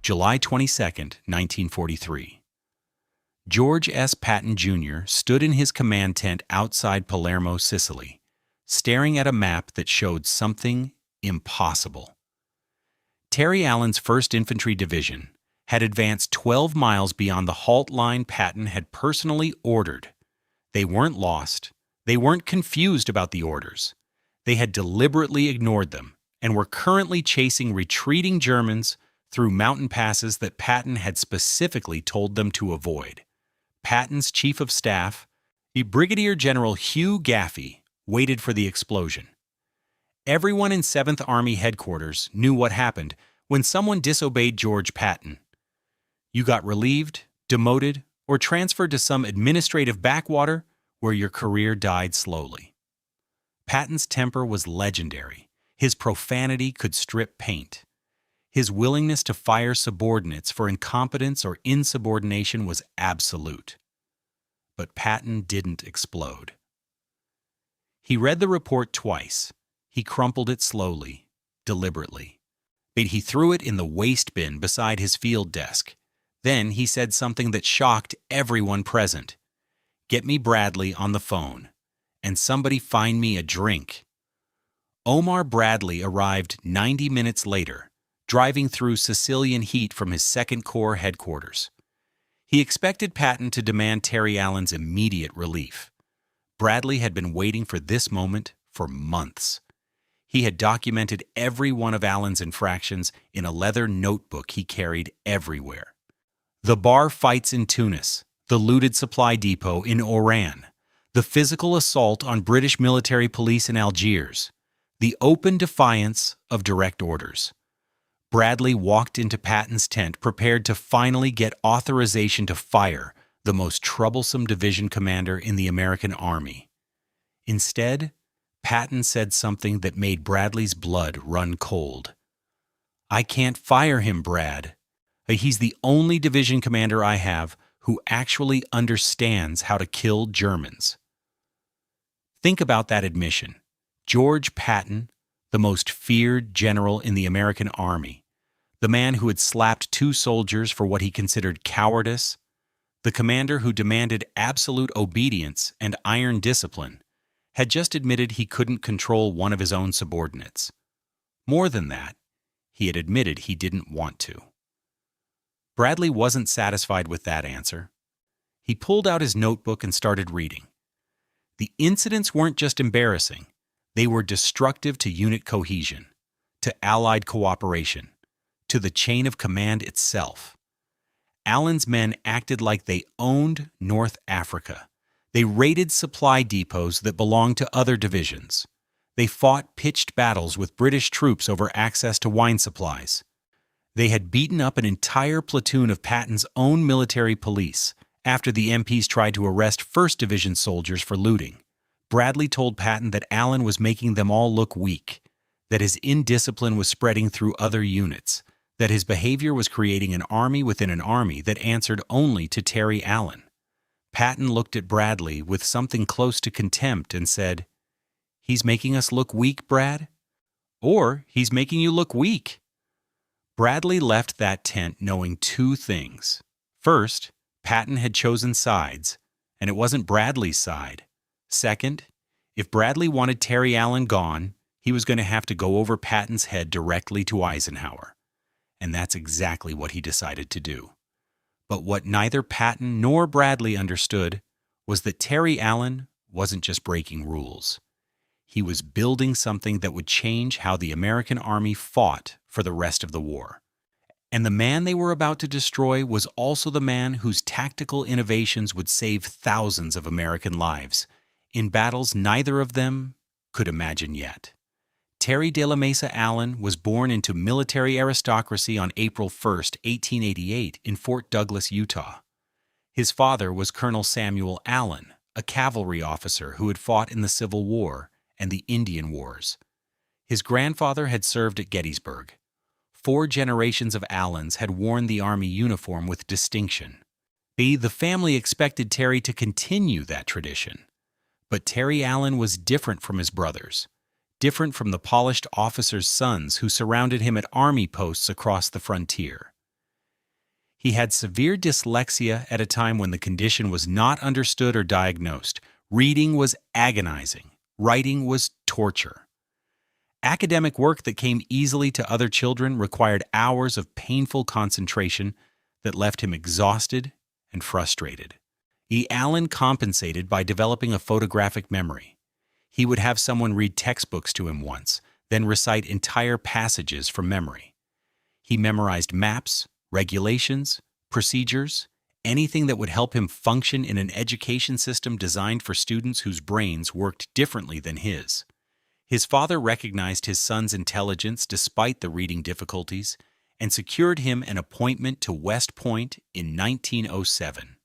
July 22, 1943. George S. Patton, Jr. stood in his command tent outside Palermo, Sicily, staring at a map that showed something impossible. Terry Allen's 1st Infantry Division had advanced 12 miles beyond the halt line Patton had personally ordered. They weren't lost. They weren't confused about the orders. They had deliberately ignored them and were currently chasing retreating Germans through mountain passes that Patton had specifically told them to avoid. Patton's Chief of Staff, Brigadier General Hugh Gaffey, waited for the explosion. Everyone in 7th Army headquarters knew what happened when someone disobeyed George Patton. You got relieved, demoted, or transferred to some administrative backwater where your career died slowly. Patton's temper was legendary. His profanity could strip paint. His willingness to fire subordinates for incompetence or insubordination was absolute. But Patton didn't explode. He read the report twice. He crumpled it slowly, deliberately. But he threw it in the waste bin beside his field desk. Then he said something that shocked everyone present. "Get me Bradley on the phone, and somebody find me a drink." Omar Bradley arrived 90 minutes later, driving through Sicilian heat from his 2nd Corps headquarters. He expected Patton to demand Terry Allen's immediate relief. Bradley had been waiting for this moment for months. He had documented every one of Allen's infractions in a leather notebook he carried everywhere. The bar fights in Tunis, the looted supply depot in Oran, the physical assault on British military police in Algiers, the open defiance of direct orders. Bradley walked into Patton's tent prepared to finally get authorization to fire the most troublesome division commander in the American Army. Instead, Patton said something that made Bradley's blood run cold. "I can't fire him, Brad. He's the only division commander I have who actually understands how to kill Germans." Think about that admission. George Patton, the most feared general in the American Army, the man who had slapped 2 soldiers for what he considered cowardice, the commander who demanded absolute obedience and iron discipline, had just admitted he couldn't control one of his own subordinates. More than that, he had admitted he didn't want to. Bradley wasn't satisfied with that answer. He pulled out his notebook and started reading. The incidents weren't just embarrassing. They were destructive to unit cohesion, to Allied cooperation, to the chain of command itself. Allen's men acted like they owned North Africa. They raided supply depots that belonged to other divisions. They fought pitched battles with British troops over access to wine supplies. They had beaten up an entire platoon of Patton's own military police after the MPs tried to arrest 1st Division soldiers for looting. Bradley told Patton that Allen was making them all look weak, that his indiscipline was spreading through other units, that his behavior was creating an army within an army that answered only to Terry Allen. Patton looked at Bradley with something close to contempt and said, "He's making us look weak, Brad? Or he's making you look weak." Bradley left that tent knowing 2 things. First, Patton had chosen sides, and it wasn't Bradley's side. Second, if Bradley wanted Terry Allen gone, he was going to have to go over Patton's head directly to Eisenhower. And that's exactly what he decided to do. But what neither Patton nor Bradley understood was that Terry Allen wasn't just breaking rules. He was building something that would change how the American Army fought for the rest of the war. And the man they were about to destroy was also the man whose tactical innovations would save thousands of American lives in battles neither of them could imagine yet. Terry de la Mesa Allen was born into military aristocracy on April 1, 1888, in Fort Douglas, Utah. His father was Colonel Samuel Allen, a cavalry officer who had fought in the Civil War and the Indian Wars. His grandfather had served at Gettysburg. 4 generations of Allens had worn the Army uniform with distinction. The family expected Terry to continue that tradition. But Terry Allen was different from his brothers, different from the polished officers' sons who surrounded him at army posts across the frontier. He had severe dyslexia at a time when the condition was not understood or diagnosed. Reading was agonizing. Writing was torture. Academic work that came easily to other children required hours of painful concentration that left him exhausted and frustrated. Allen compensated by developing a photographic memory. He would have someone read textbooks to him once, then recite entire passages from memory. He memorized maps, regulations, procedures, anything that would help him function in an education system designed for students whose brains worked differently than his. His father recognized his son's intelligence despite the reading difficulties and secured him an appointment to West Point in 1907.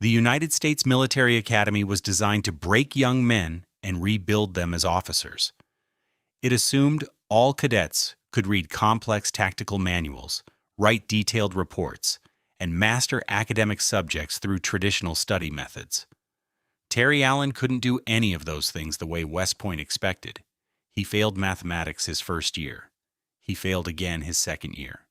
The United States Military Academy was designed to break young men and rebuild them as officers. It assumed all cadets could read complex tactical manuals, write detailed reports, and master academic subjects through traditional study methods. Terry Allen couldn't do any of those things the way West Point expected. He failed mathematics his first year. He failed again his second year.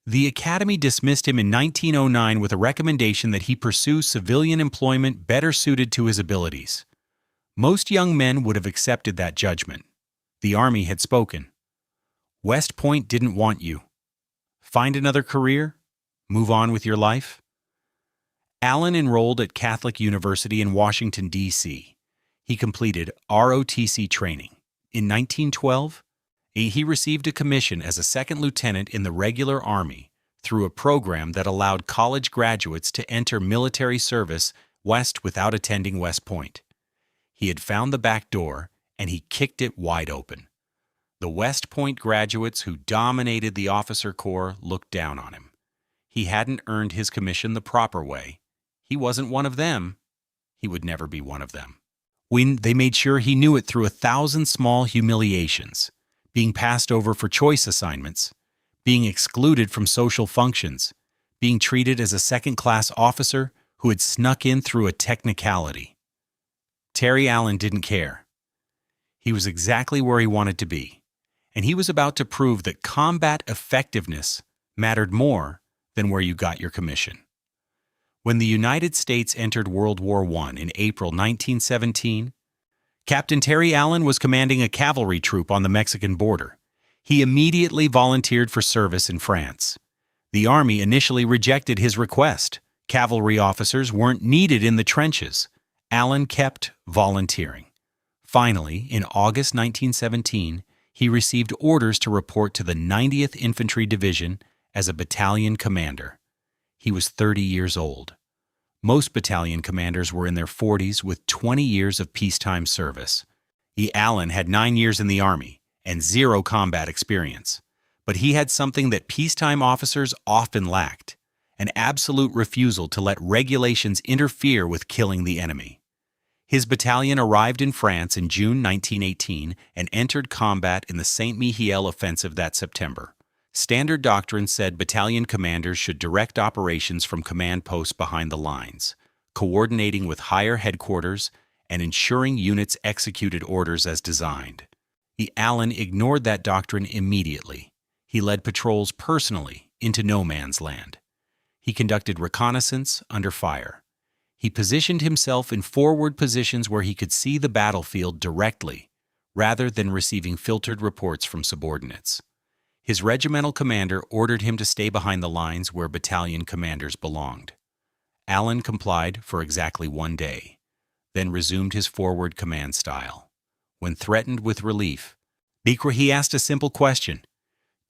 The Academy dismissed him in 1909 with a recommendation that he pursue civilian employment better suited to his abilities. Most young men would have accepted that judgment. The Army had spoken. West Point didn't want you. Find another career? Move on with your life? Allen enrolled at Catholic University in Washington, D.C. He completed ROTC training. In 1912, he received a commission as a second lieutenant in the regular Army through a program that allowed college graduates to enter military service west without attending West Point. He had found the back door, and he kicked it wide open. The West Point graduates who dominated the officer corps looked down on him. He hadn't earned his commission the proper way. He wasn't one of them. He would never be one of them. They made sure he knew it through 1,000 small humiliations, being passed over for choice assignments, being excluded from social functions, being treated as a second-class officer who had snuck in through a technicality. Terry Allen didn't care. He was exactly where he wanted to be, and he was about to prove that combat effectiveness mattered more than where you got your commission. When the United States entered World War I in April 1917, Captain Terry Allen was commanding a cavalry troop on the Mexican border. He immediately volunteered for service in France. The Army initially rejected his request. Cavalry officers weren't needed in the trenches. Allen kept volunteering. Finally, in August 1917, he received orders to report to the 90th Infantry Division as a battalion commander. He was 30 years old. Most battalion commanders were in their 40s with 20 years of peacetime service. Allen had 9 years in the Army and 0 combat experience. But he had something that peacetime officers often lacked, an absolute refusal to let regulations interfere with killing the enemy. His battalion arrived in France in June 1918 and entered combat in the Saint-Mihiel offensive that September. Standard doctrine said battalion commanders should direct operations from command posts behind the lines, coordinating with higher headquarters and ensuring units executed orders as designed. Allen ignored that doctrine immediately. He led patrols personally into no man's land. He conducted reconnaissance under fire. He positioned himself in forward positions where he could see the battlefield directly, rather than receiving filtered reports from subordinates. His regimental commander ordered him to stay behind the lines where battalion commanders belonged. Allen complied for exactly 1 day, then resumed his forward command style. When threatened with relief, he asked a simple question: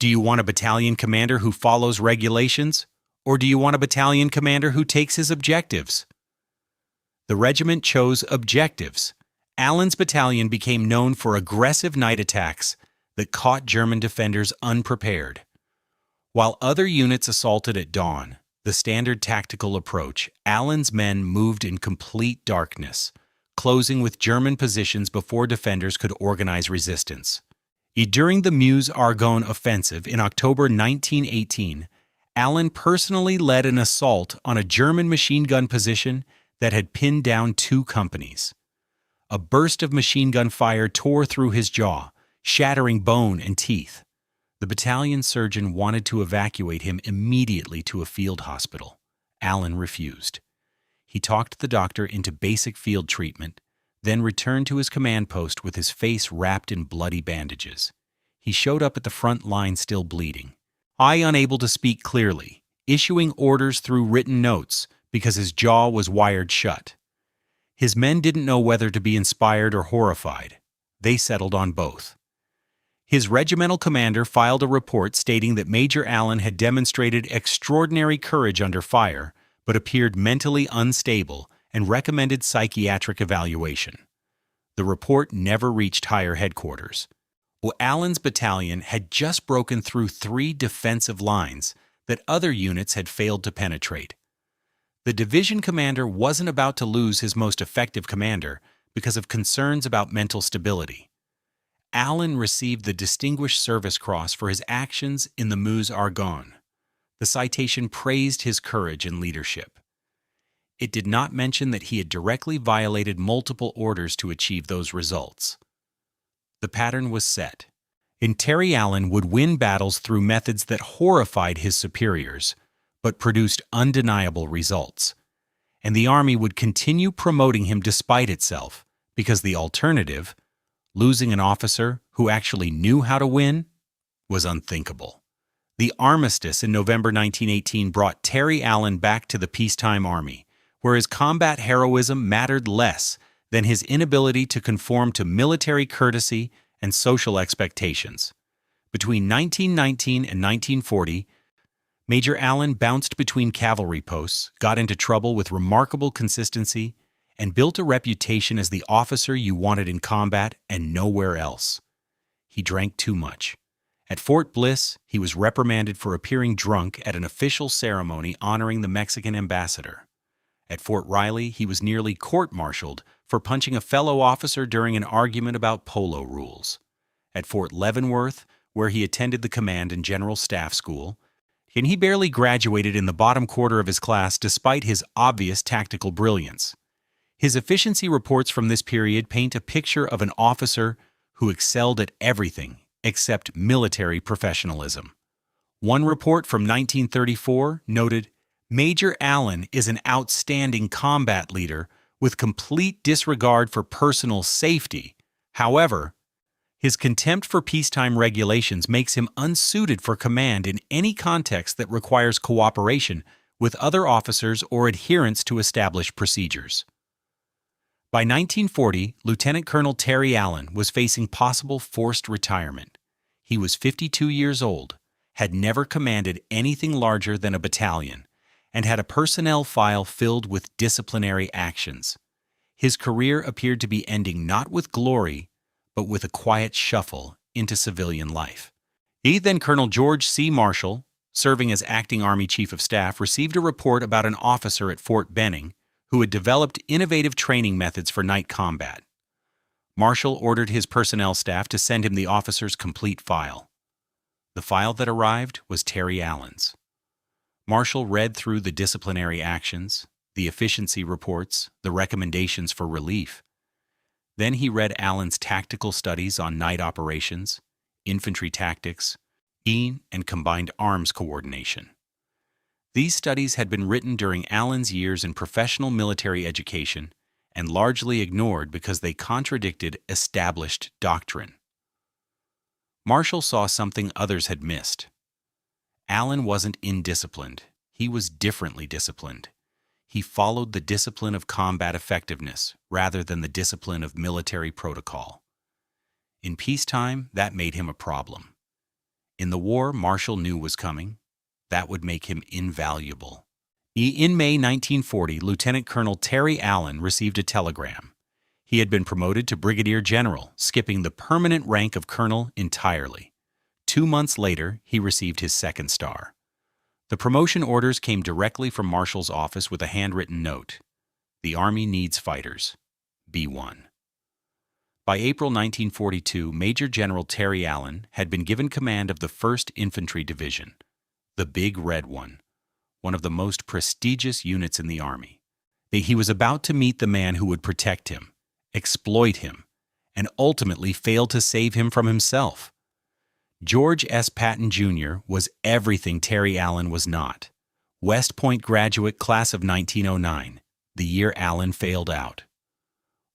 do you want a battalion commander who follows regulations, or do you want a battalion commander who takes his objectives? The regiment chose objectives. Allen's battalion became known for aggressive night attacks that caught German defenders unprepared. While other units assaulted at dawn, the standard tactical approach, Allen's men moved in complete darkness, closing with German positions before defenders could organize resistance. During the Meuse-Argonne offensive in October 1918, Allen personally led an assault on a German machine gun position that had pinned down 2 companies. A burst of machine gun fire tore through his jaw, shattering bone and teeth. The battalion surgeon wanted to evacuate him immediately to a field hospital. Allen refused. He talked the doctor into basic field treatment, then returned to his command post with his face wrapped in bloody bandages. He showed up at the front line still bleeding. Unable to speak clearly, issuing orders through written notes because his jaw was wired shut. His men didn't know whether to be inspired or horrified. They settled on both. His regimental commander filed a report stating that Major Allen had demonstrated extraordinary courage under fire, but appeared mentally unstable and recommended psychiatric evaluation. The report never reached higher headquarters. Allen's battalion had just broken through 3 defensive lines that other units had failed to penetrate. The division commander wasn't about to lose his most effective commander because of concerns about mental stability. Allen received the Distinguished Service Cross for his actions in the Meuse-Argonne. The citation praised his courage and leadership. It did not mention that he had directly violated multiple orders to achieve those results. The pattern was set. Terry Allen would win battles through methods that horrified his superiors, but produced undeniable results. And the Army would continue promoting him despite itself, because the alternative, losing an officer who actually knew how to win, was unthinkable. The armistice in November 1918 brought Terry Allen back to the peacetime Army, where his combat heroism mattered less than his inability to conform to military courtesy and social expectations. Between 1919 and 1940, Major Allen bounced between cavalry posts, got into trouble with remarkable consistency, and built a reputation as the officer you wanted in combat and nowhere else. He drank too much. At Fort Bliss, he was reprimanded for appearing drunk at an official ceremony honoring the Mexican ambassador. At Fort Riley, he was nearly court-martialed for punching a fellow officer during an argument about polo rules. At Fort Leavenworth, where he attended the Command and General Staff School, and he barely graduated in the bottom quarter of his class despite his obvious tactical brilliance. His efficiency reports from this period paint a picture of an officer who excelled at everything except military professionalism. One report from 1934 noted, "Major Allen is an outstanding combat leader with complete disregard for personal safety. However, his contempt for peacetime regulations makes him unsuited for command in any context that requires cooperation with other officers or adherence to established procedures." By 1940, Lieutenant Colonel Terry Allen was facing possible forced retirement. He was 52 years old, had never commanded anything larger than a battalion, and had a personnel file filled with disciplinary actions. His career appeared to be ending not with glory, but with a quiet shuffle into civilian life. Then Colonel George C. Marshall, serving as acting Army Chief of Staff, received a report about an officer at Fort Benning who had developed innovative training methods for night combat. Marshall ordered his personnel staff to send him the officer's complete file. The file that arrived was Terry Allen's. Marshall read through the disciplinary actions, the efficiency reports, the recommendations for relief. Then he read Allen's tactical studies on night operations, infantry tactics, and combined arms coordination. These studies had been written during Allen's years in professional military education and largely ignored because they contradicted established doctrine. Marshall saw something others had missed. Allen wasn't indisciplined. He was differently disciplined. He followed the discipline of combat effectiveness rather than the discipline of military protocol. In peacetime, that made him a problem. In the war Marshall knew was coming, that would make him invaluable. In May 1940, Lieutenant Colonel Terry Allen received a telegram. He had been promoted to brigadier general, skipping the permanent rank of colonel entirely. 2 months later, he received his second star. The promotion orders came directly from Marshall's office with a handwritten note. "The Army needs fighters. Be one." By April 1942, Major General Terry Allen had been given command of the 1st Infantry Division, the Big Red one of the most prestigious units in the Army. He was about to meet the man who would protect him, exploit him, and ultimately fail to save him from himself. George S. Patton Jr. was everything Terry Allen was not. West Point graduate, class of 1909, the year Allen failed out.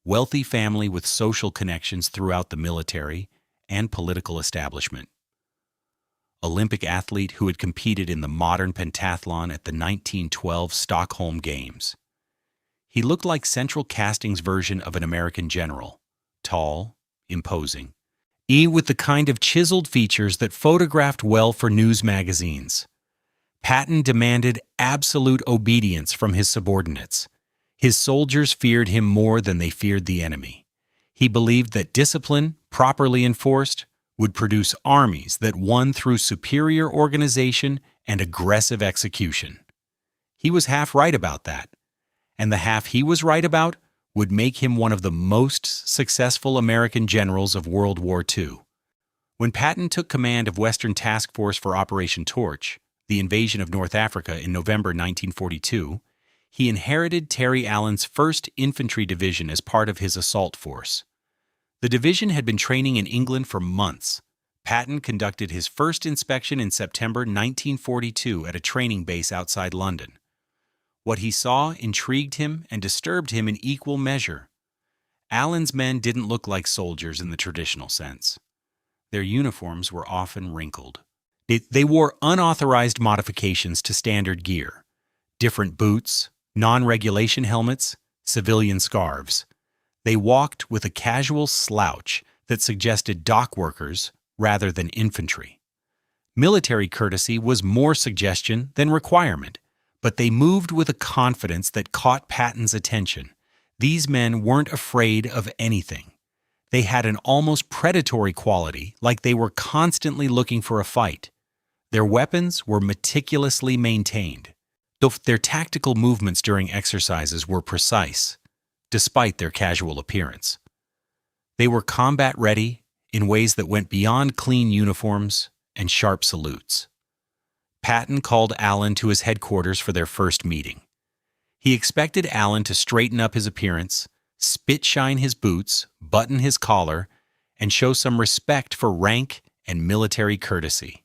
Wealthy family with social connections throughout the military and political establishment. Olympic athlete who had competed in the modern pentathlon at the 1912 Stockholm Games. He looked like Central Casting's version of an American general, tall, imposing, with the kind of chiseled features that photographed well for news magazines. Patton demanded absolute obedience from his subordinates. His soldiers feared him more than they feared the enemy. He believed that discipline, properly enforced, would produce armies that won through superior organization and aggressive execution. He was half right about that, and the half he was right about would make him one of the most successful American generals of World War II. When Patton took command of Western Task Force for Operation Torch, the invasion of North Africa in November 1942, he inherited Terry Allen's 1st Infantry Division as part of his assault force. The division had been training in England for months. Patton conducted his first inspection in September 1942 at a training base outside London. What he saw intrigued him and disturbed him in equal measure. Allen's men didn't look like soldiers in the traditional sense. Their uniforms were often wrinkled. They wore unauthorized modifications to standard gear, different boots, non-regulation helmets, civilian scarves. They walked with a casual slouch that suggested dock workers rather than infantry. Military courtesy was more suggestion than requirement, but they moved with a confidence that caught Patton's attention. These men weren't afraid of anything. They had an almost predatory quality, like they were constantly looking for a fight. Their weapons were meticulously maintained, though their tactical movements during exercises were precise, despite their casual appearance. They were combat-ready in ways that went beyond clean uniforms and sharp salutes. Patton called Allen to his headquarters for their first meeting. He expected Allen to straighten up his appearance, spit-shine his boots, button his collar, and show some respect for rank and military courtesy.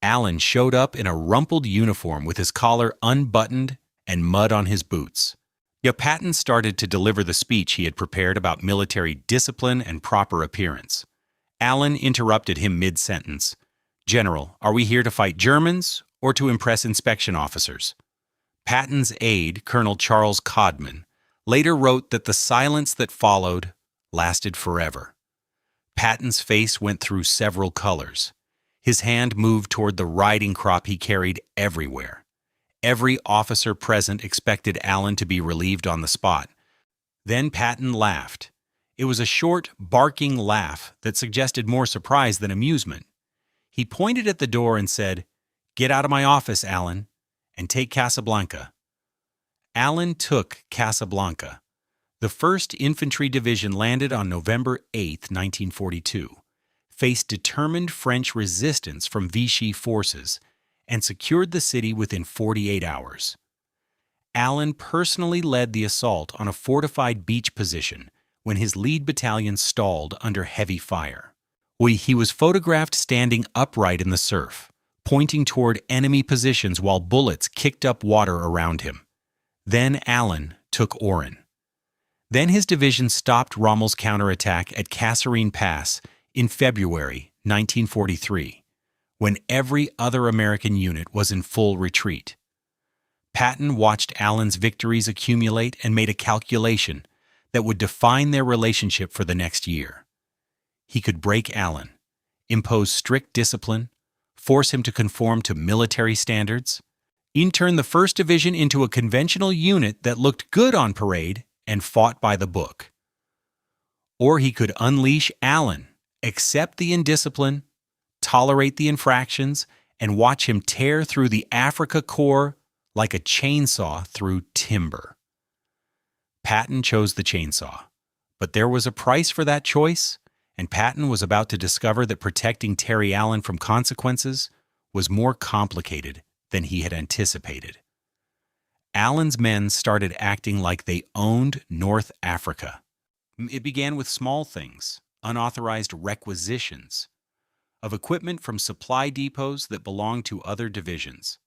Allen showed up in a rumpled uniform with his collar unbuttoned and mud on his boots. Patton started to deliver the speech he had prepared about military discipline and proper appearance. Allen interrupted him mid-sentence. "General, are we here to fight Germans or to impress inspection officers?" Patton's aide, Colonel Charles Codman, later wrote that the silence that followed lasted forever. Patton's face went through several colors. His hand moved toward the riding crop he carried everywhere. Every officer present expected Allen to be relieved on the spot. Then Patton laughed. It was a short, barking laugh that suggested more surprise than amusement. He pointed at the door and said, "Get out of my office, Allen, and take Casablanca." Allen took Casablanca. The 1st Infantry Division landed on November 8, 1942, faced determined French resistance from Vichy forces, and secured the city within 48 hours. Allen personally led the assault on a fortified beach position when his lead battalion stalled under heavy fire. He was photographed standing upright in the surf, pointing toward enemy positions while bullets kicked up water around him. Then Allen took Oran. Then his division stopped Rommel's counterattack at Kasserine Pass in February 1943, when every other American unit was in full retreat. Patton watched Allen's victories accumulate and made a calculation that would define their relationship for the next year. He could break Allen, impose strict discipline, force him to conform to military standards, turn the 1st Division into a conventional unit that looked good on parade and fought by the book. Or he could unleash Allen, accept the indiscipline, tolerate the infractions, and watch him tear through the Africa Corps like a chainsaw through timber. Patton chose the chainsaw, but there was a price for that choice, and Patton was about to discover that protecting Terry Allen from consequences was more complicated than he had anticipated. Allen's men started acting like they owned North Africa. It began with small things, unauthorized requisitions. of equipment from supply depots that belonged to other divisions.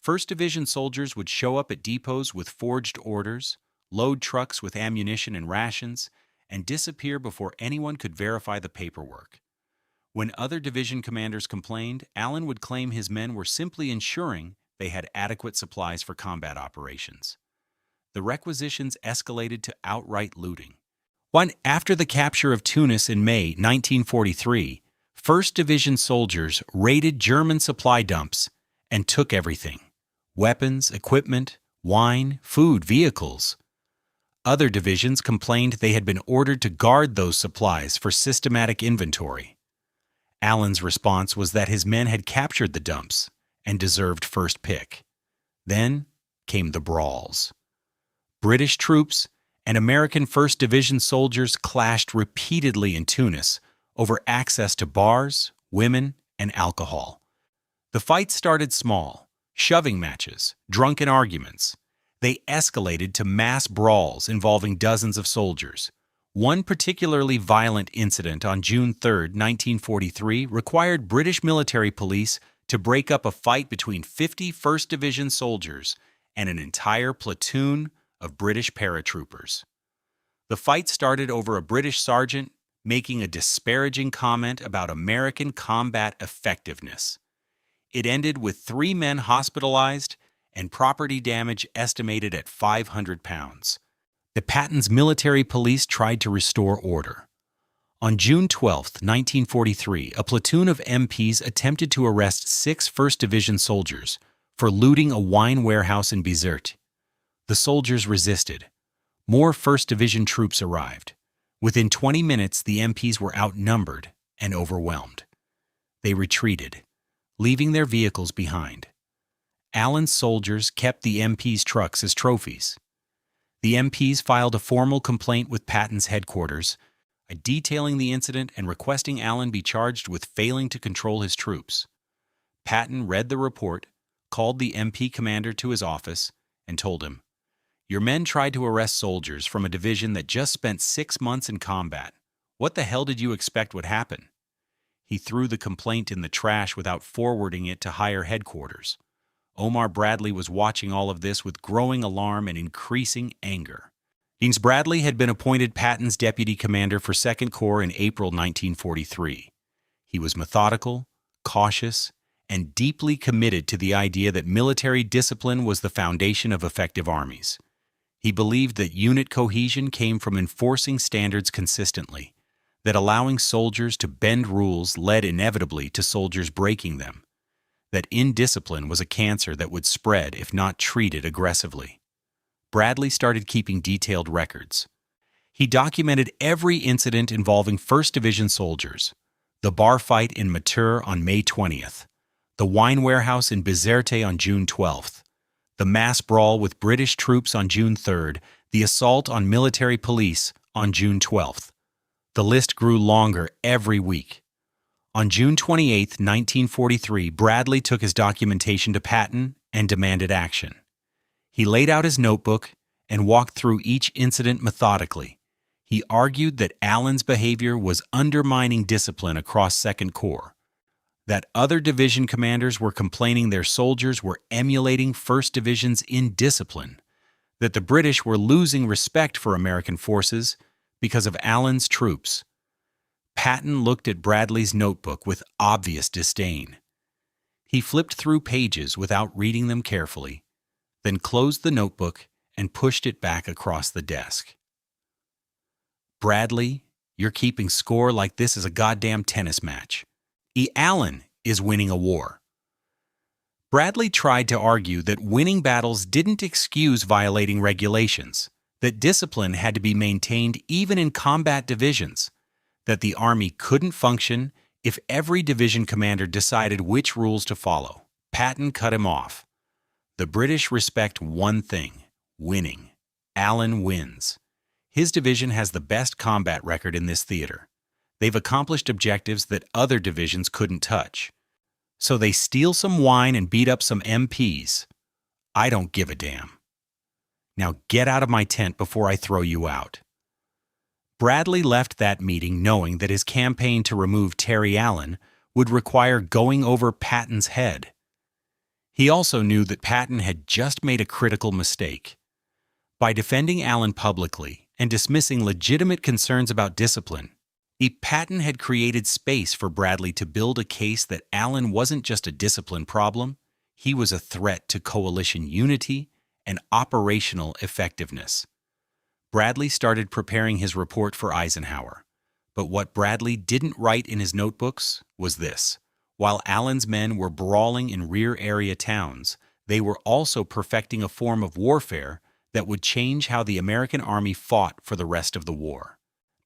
1st Division soldiers would show up at depots with forged orders, load trucks with ammunition and rations, and disappear before anyone could verify the paperwork. When other division commanders complained, Allen would claim his men were simply ensuring they had adequate supplies for combat operations. The requisitions escalated to outright looting. After the capture of Tunis in May 1943, 1st Division soldiers raided German supply dumps and took everything: weapons, equipment, wine, food, vehicles. Other divisions complained they had been ordered to guard those supplies for systematic inventory. Allen's response was that his men had captured the dumps and deserved first pick. Then came the brawls. British troops and American 1st Division soldiers clashed repeatedly in Tunis over access to bars, women, and alcohol. The fight started small: shoving matches, drunken arguments. They escalated to mass brawls involving dozens of soldiers. One particularly violent incident on June 3, 1943, required British military police to break up a fight between 50 1st Division soldiers and an entire platoon of British paratroopers. The fight started over a British sergeant making a disparaging comment about American combat effectiveness. It ended with 3 men hospitalized and property damage estimated at £500. The Patton's military police tried to restore order. On June 12, 1943, a platoon of MPs attempted to arrest 6 1st Division soldiers for looting a wine warehouse in Bizerte. The soldiers resisted. More 1st Division troops arrived. Within 20 minutes, the MPs were outnumbered and overwhelmed. They retreated, leaving their vehicles behind. Allen's soldiers kept the MPs' trucks as trophies. The MPs filed a formal complaint with Patton's headquarters, detailing the incident and requesting Allen be charged with failing to control his troops. Patton read the report, called the MP commander to his office, and told him, "Your men tried to arrest soldiers from a division that just spent 6 months in combat. What the hell did you expect would happen?" He threw the complaint in the trash without forwarding it to higher headquarters. Omar Bradley was watching all of this with growing alarm and increasing anger. Deans Bradley had been appointed Patton's deputy commander for 2nd Corps in April 1943. He was methodical, cautious, and deeply committed to the idea that military discipline was the foundation of effective armies. He believed that unit cohesion came from enforcing standards consistently, that allowing soldiers to bend rules led inevitably to soldiers breaking them, that indiscipline was a cancer that would spread if not treated aggressively. Bradley started keeping detailed records. He documented every incident involving 1st Division soldiers: the bar fight in Matur on May 20th, the wine warehouse in Bizerte on June 12th, the mass brawl with British troops on June 3rd, the assault on military police on June 12th. The list grew longer every week. On June 28, 1943, Bradley took his documentation to Patton and demanded action. He laid out his notebook and walked through each incident methodically. He argued that Allen's behavior was undermining discipline across 2nd Corps, that other division commanders were complaining their soldiers were emulating 1st Division's indiscipline, that the British were losing respect for American forces because of Allen's troops. Patton looked at Bradley's notebook with obvious disdain. He flipped through pages without reading them carefully, then closed the notebook and pushed it back across the desk. "Bradley, you're keeping score like this is a goddamn tennis match. Allen is winning a war." Bradley tried to argue that winning battles didn't excuse violating regulations, that discipline had to be maintained even in combat divisions, that the Army couldn't function if every division commander decided which rules to follow. Patton cut him off. "The British respect one thing: winning. Allen wins. His division has the best combat record in this theater. They've accomplished objectives that other divisions couldn't touch. So they steal some wine and beat up some MPs. I don't give a damn. Now get out of my tent before I throw you out." Bradley left that meeting knowing that his campaign to remove Terry Allen would require going over Patton's head. He also knew that Patton had just made a critical mistake. By defending Allen publicly and dismissing legitimate concerns about discipline, Patton had created space for Bradley to build a case that Allen wasn't just a discipline problem, he was a threat to coalition unity and operational effectiveness. Bradley started preparing his report for Eisenhower, but what Bradley didn't write in his notebooks was this. While Allen's men were brawling in rear-area towns, they were also perfecting a form of warfare that would change how the American Army fought for the rest of the war.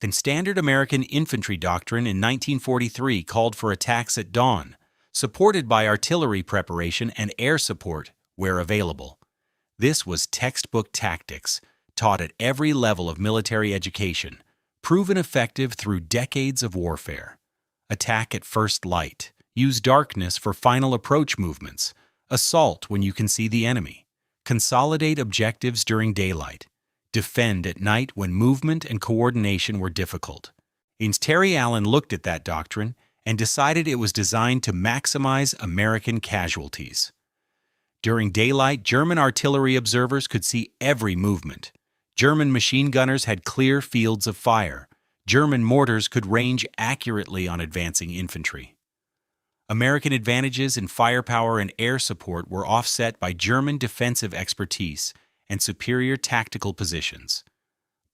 The standard American infantry doctrine in 1943 called for attacks at dawn, supported by artillery preparation and air support where available. This was textbook tactics, taught at every level of military education, proven effective through decades of warfare. Attack at first light. Use darkness for final approach movements. Assault when you can see the enemy. Consolidate objectives during daylight. Defend at night when movement and coordination were difficult. Terry Allen looked at that doctrine and decided it was designed to maximize American casualties. During daylight, German artillery observers could see every movement. German machine gunners had clear fields of fire. German mortars could range accurately on advancing infantry. American advantages in firepower and air support were offset by German defensive expertise and superior tactical positions.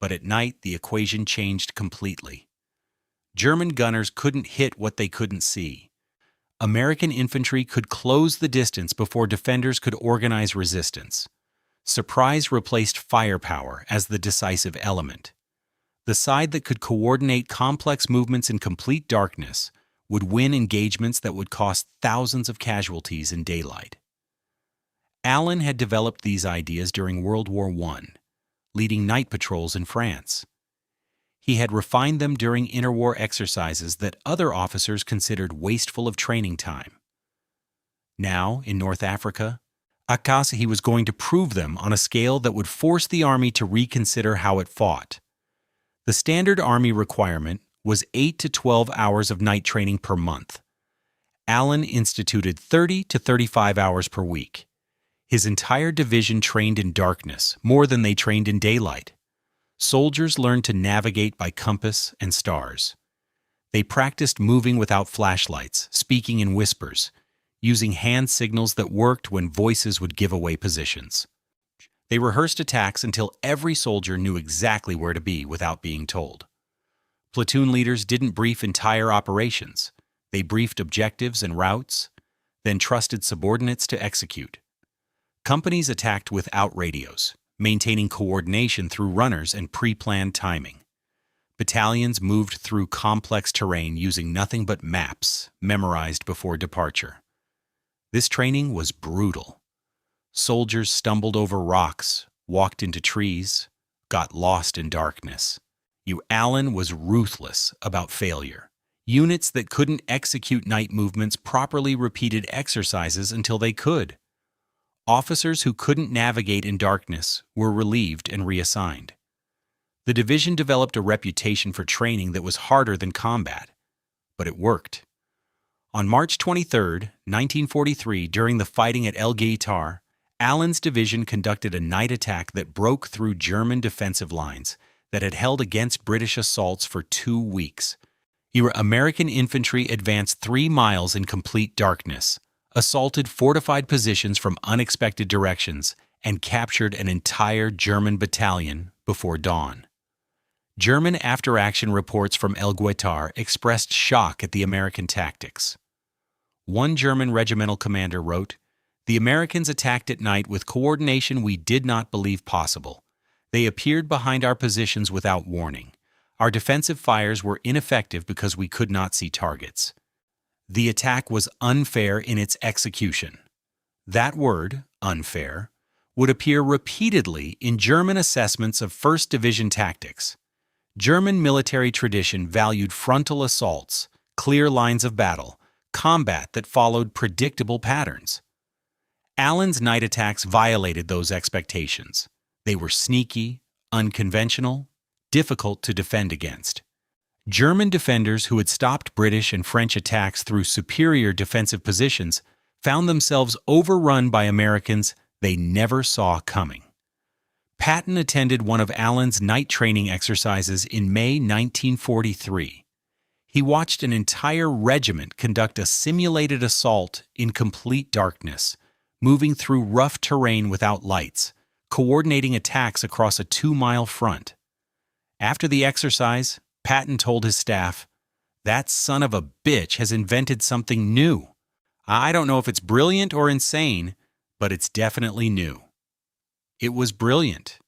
But at night, the equation changed completely. German gunners couldn't hit what they couldn't see. American infantry could close the distance before defenders could organize resistance. Surprise replaced firepower as the decisive element. The side that could coordinate complex movements in complete darkness would win engagements that would cost thousands of casualties in daylight. Allen had developed these ideas during World War I, leading night patrols in France. He had refined them during interwar exercises that other officers considered wasteful of training time. Now, in North Africa, he was going to prove them on a scale that would force the Army to reconsider how it fought. The standard Army requirement was 8 to 12 hours of night training per month. Allen instituted 30 to 35 hours per week. His entire division trained in darkness, more than they trained in daylight. Soldiers learned to navigate by compass and stars. They practiced moving without flashlights, speaking in whispers, using hand signals that worked when voices would give away positions. They rehearsed attacks until every soldier knew exactly where to be without being told. Platoon leaders didn't brief entire operations. They briefed objectives and routes, then trusted subordinates to execute. Companies attacked without radios, maintaining coordination through runners and pre-planned timing. Battalions moved through complex terrain using nothing but maps memorized before departure. This training was brutal. Soldiers stumbled over rocks, walked into trees, got lost in darkness. Allen was ruthless about failure. Units that couldn't execute night movements properly repeated exercises until they could. Officers who couldn't navigate in darkness were relieved and reassigned. The division developed a reputation for training that was harder than combat, but it worked. On March 23, 1943, during the fighting at El Guitar, Allen's division conducted a night attack that broke through German defensive lines that had held against British assaults for 2 weeks. American infantry advanced 3 miles in complete darkness, assaulted fortified positions from unexpected directions, and captured an entire German battalion before dawn. German after-action reports from El Guitar expressed shock at the American tactics. One German regimental commander wrote, "The Americans attacked at night with coordination we did not believe possible. They appeared behind our positions without warning. Our defensive fires were ineffective because we could not see targets. The attack was unfair in its execution." That word, unfair, would appear repeatedly in German assessments of 1st Division tactics. German military tradition valued frontal assaults, clear lines of battle, combat that followed predictable patterns. Allen's night attacks violated those expectations. They were sneaky, unconventional, difficult to defend against. German defenders who had stopped British and French attacks through superior defensive positions found themselves overrun by Americans they never saw coming. Patton attended one of Allen's night training exercises in May 1943. He watched an entire regiment conduct a simulated assault in complete darkness, moving through rough terrain without lights, coordinating attacks across a 2-mile front. After the exercise, Patton told his staff, "That son of a bitch has invented something new. I don't know if it's brilliant or insane, but it's definitely new." It was brilliant,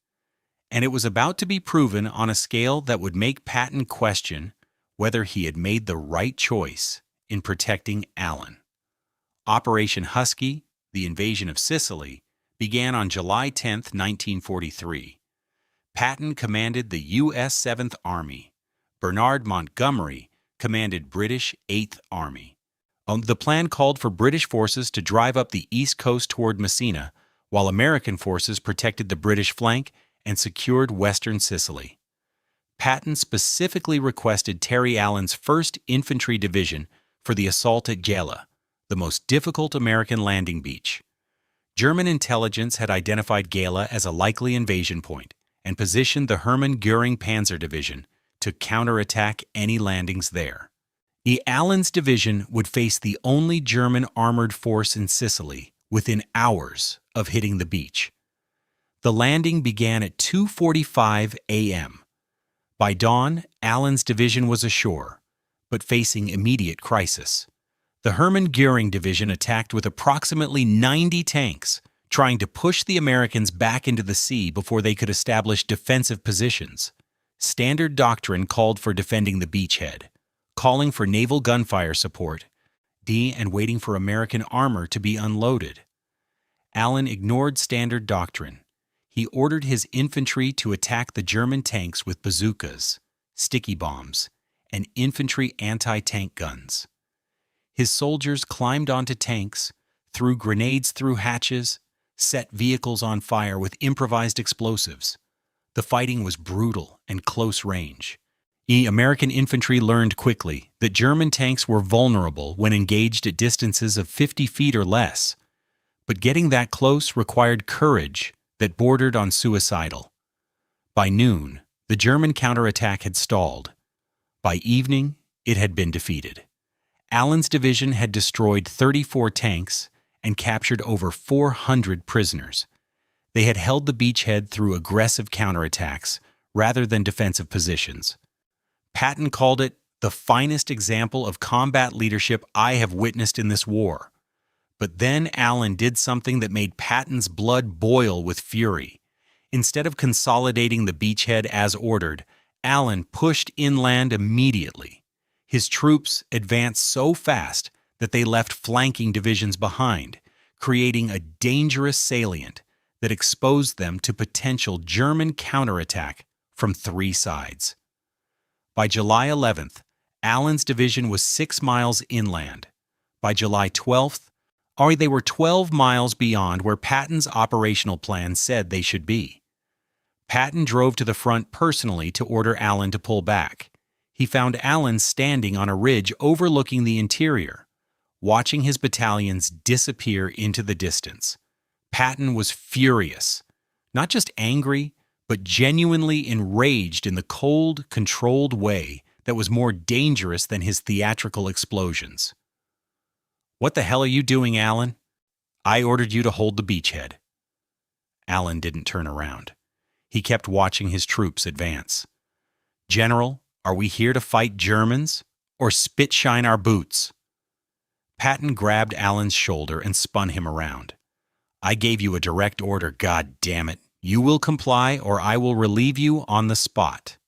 and it was about to be proven on a scale that would make Patton question whether he had made the right choice in protecting Allen. Operation Husky, the invasion of Sicily, began on July 10, 1943. Patton commanded the U.S. 7th Army. Bernard Montgomery commanded British 8th Army. The plan called for British forces to drive up the east coast toward Messina, while American forces protected the British flank and secured western Sicily. Patton specifically requested Terry Allen's 1st Infantry Division for the assault at Gela, the most difficult American landing beach. German intelligence had identified Gela as a likely invasion point and positioned the Hermann Göring Panzer Division to counterattack any landings there. Allen's division would face the only German armored force in Sicily within hours of hitting the beach. The landing began at 2:45 a.m. By dawn, Allen's division was ashore, but facing immediate crisis. The Hermann Göring Division attacked with approximately 90 tanks, trying to push the Americans back into the sea before they could establish defensive positions. Standard doctrine called for defending the beachhead, calling for naval gunfire support, and waiting for American armor to be unloaded. Allen ignored standard doctrine. He ordered his infantry to attack the German tanks with bazookas, sticky bombs, and infantry anti-tank guns. His soldiers climbed onto tanks, threw grenades through hatches, set vehicles on fire with improvised explosives. The fighting was brutal and close range. American infantry learned quickly that German tanks were vulnerable when engaged at distances of 50 feet or less, but getting that close required courage that bordered on suicidal. By noon, the German counterattack had stalled. By evening, it had been defeated. Allen's division had destroyed 34 tanks and captured over 400 prisoners. They had held the beachhead through aggressive counterattacks rather than defensive positions. Patton called it the finest example of combat leadership I have witnessed in this war. But then Allen did something that made Patton's blood boil with fury. Instead of consolidating the beachhead as ordered, Allen pushed inland immediately. His troops advanced so fast that they left flanking divisions behind, creating a dangerous salient that exposed them to potential German counterattack from 3 sides. By July 11th, Allen's division was 6 miles inland. By July 12th, they were 12 miles beyond where Patton's operational plan said they should be. Patton drove to the front personally to order Allen to pull back. He found Allen standing on a ridge overlooking the interior, watching his battalions disappear into the distance. Patton was furious, not just angry, but genuinely enraged in the cold, controlled way that was more dangerous than his theatrical explosions. "What the hell are you doing, Allen? I ordered you to hold the beachhead." Allen didn't turn around. He kept watching his troops advance. "General, are we here to fight Germans or spit shine our boots?" Patton grabbed Allen's shoulder and spun him around. "I gave you a direct order, God damn it. You will comply or I will relieve you on the spot."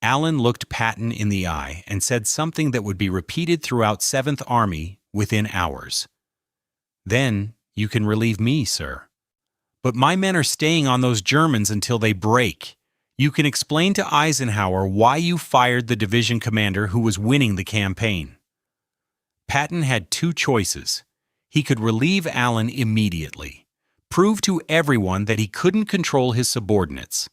Allen looked Patton in the eye and said something that would be repeated throughout 7th Army within hours. "Then you can relieve me, sir." "But my men are staying on those Germans until they break. You can explain to Eisenhower why you fired the division commander who was winning the campaign." Patton had 2 choices. He could relieve Allen immediately, prove to everyone that he couldn't control his subordinates,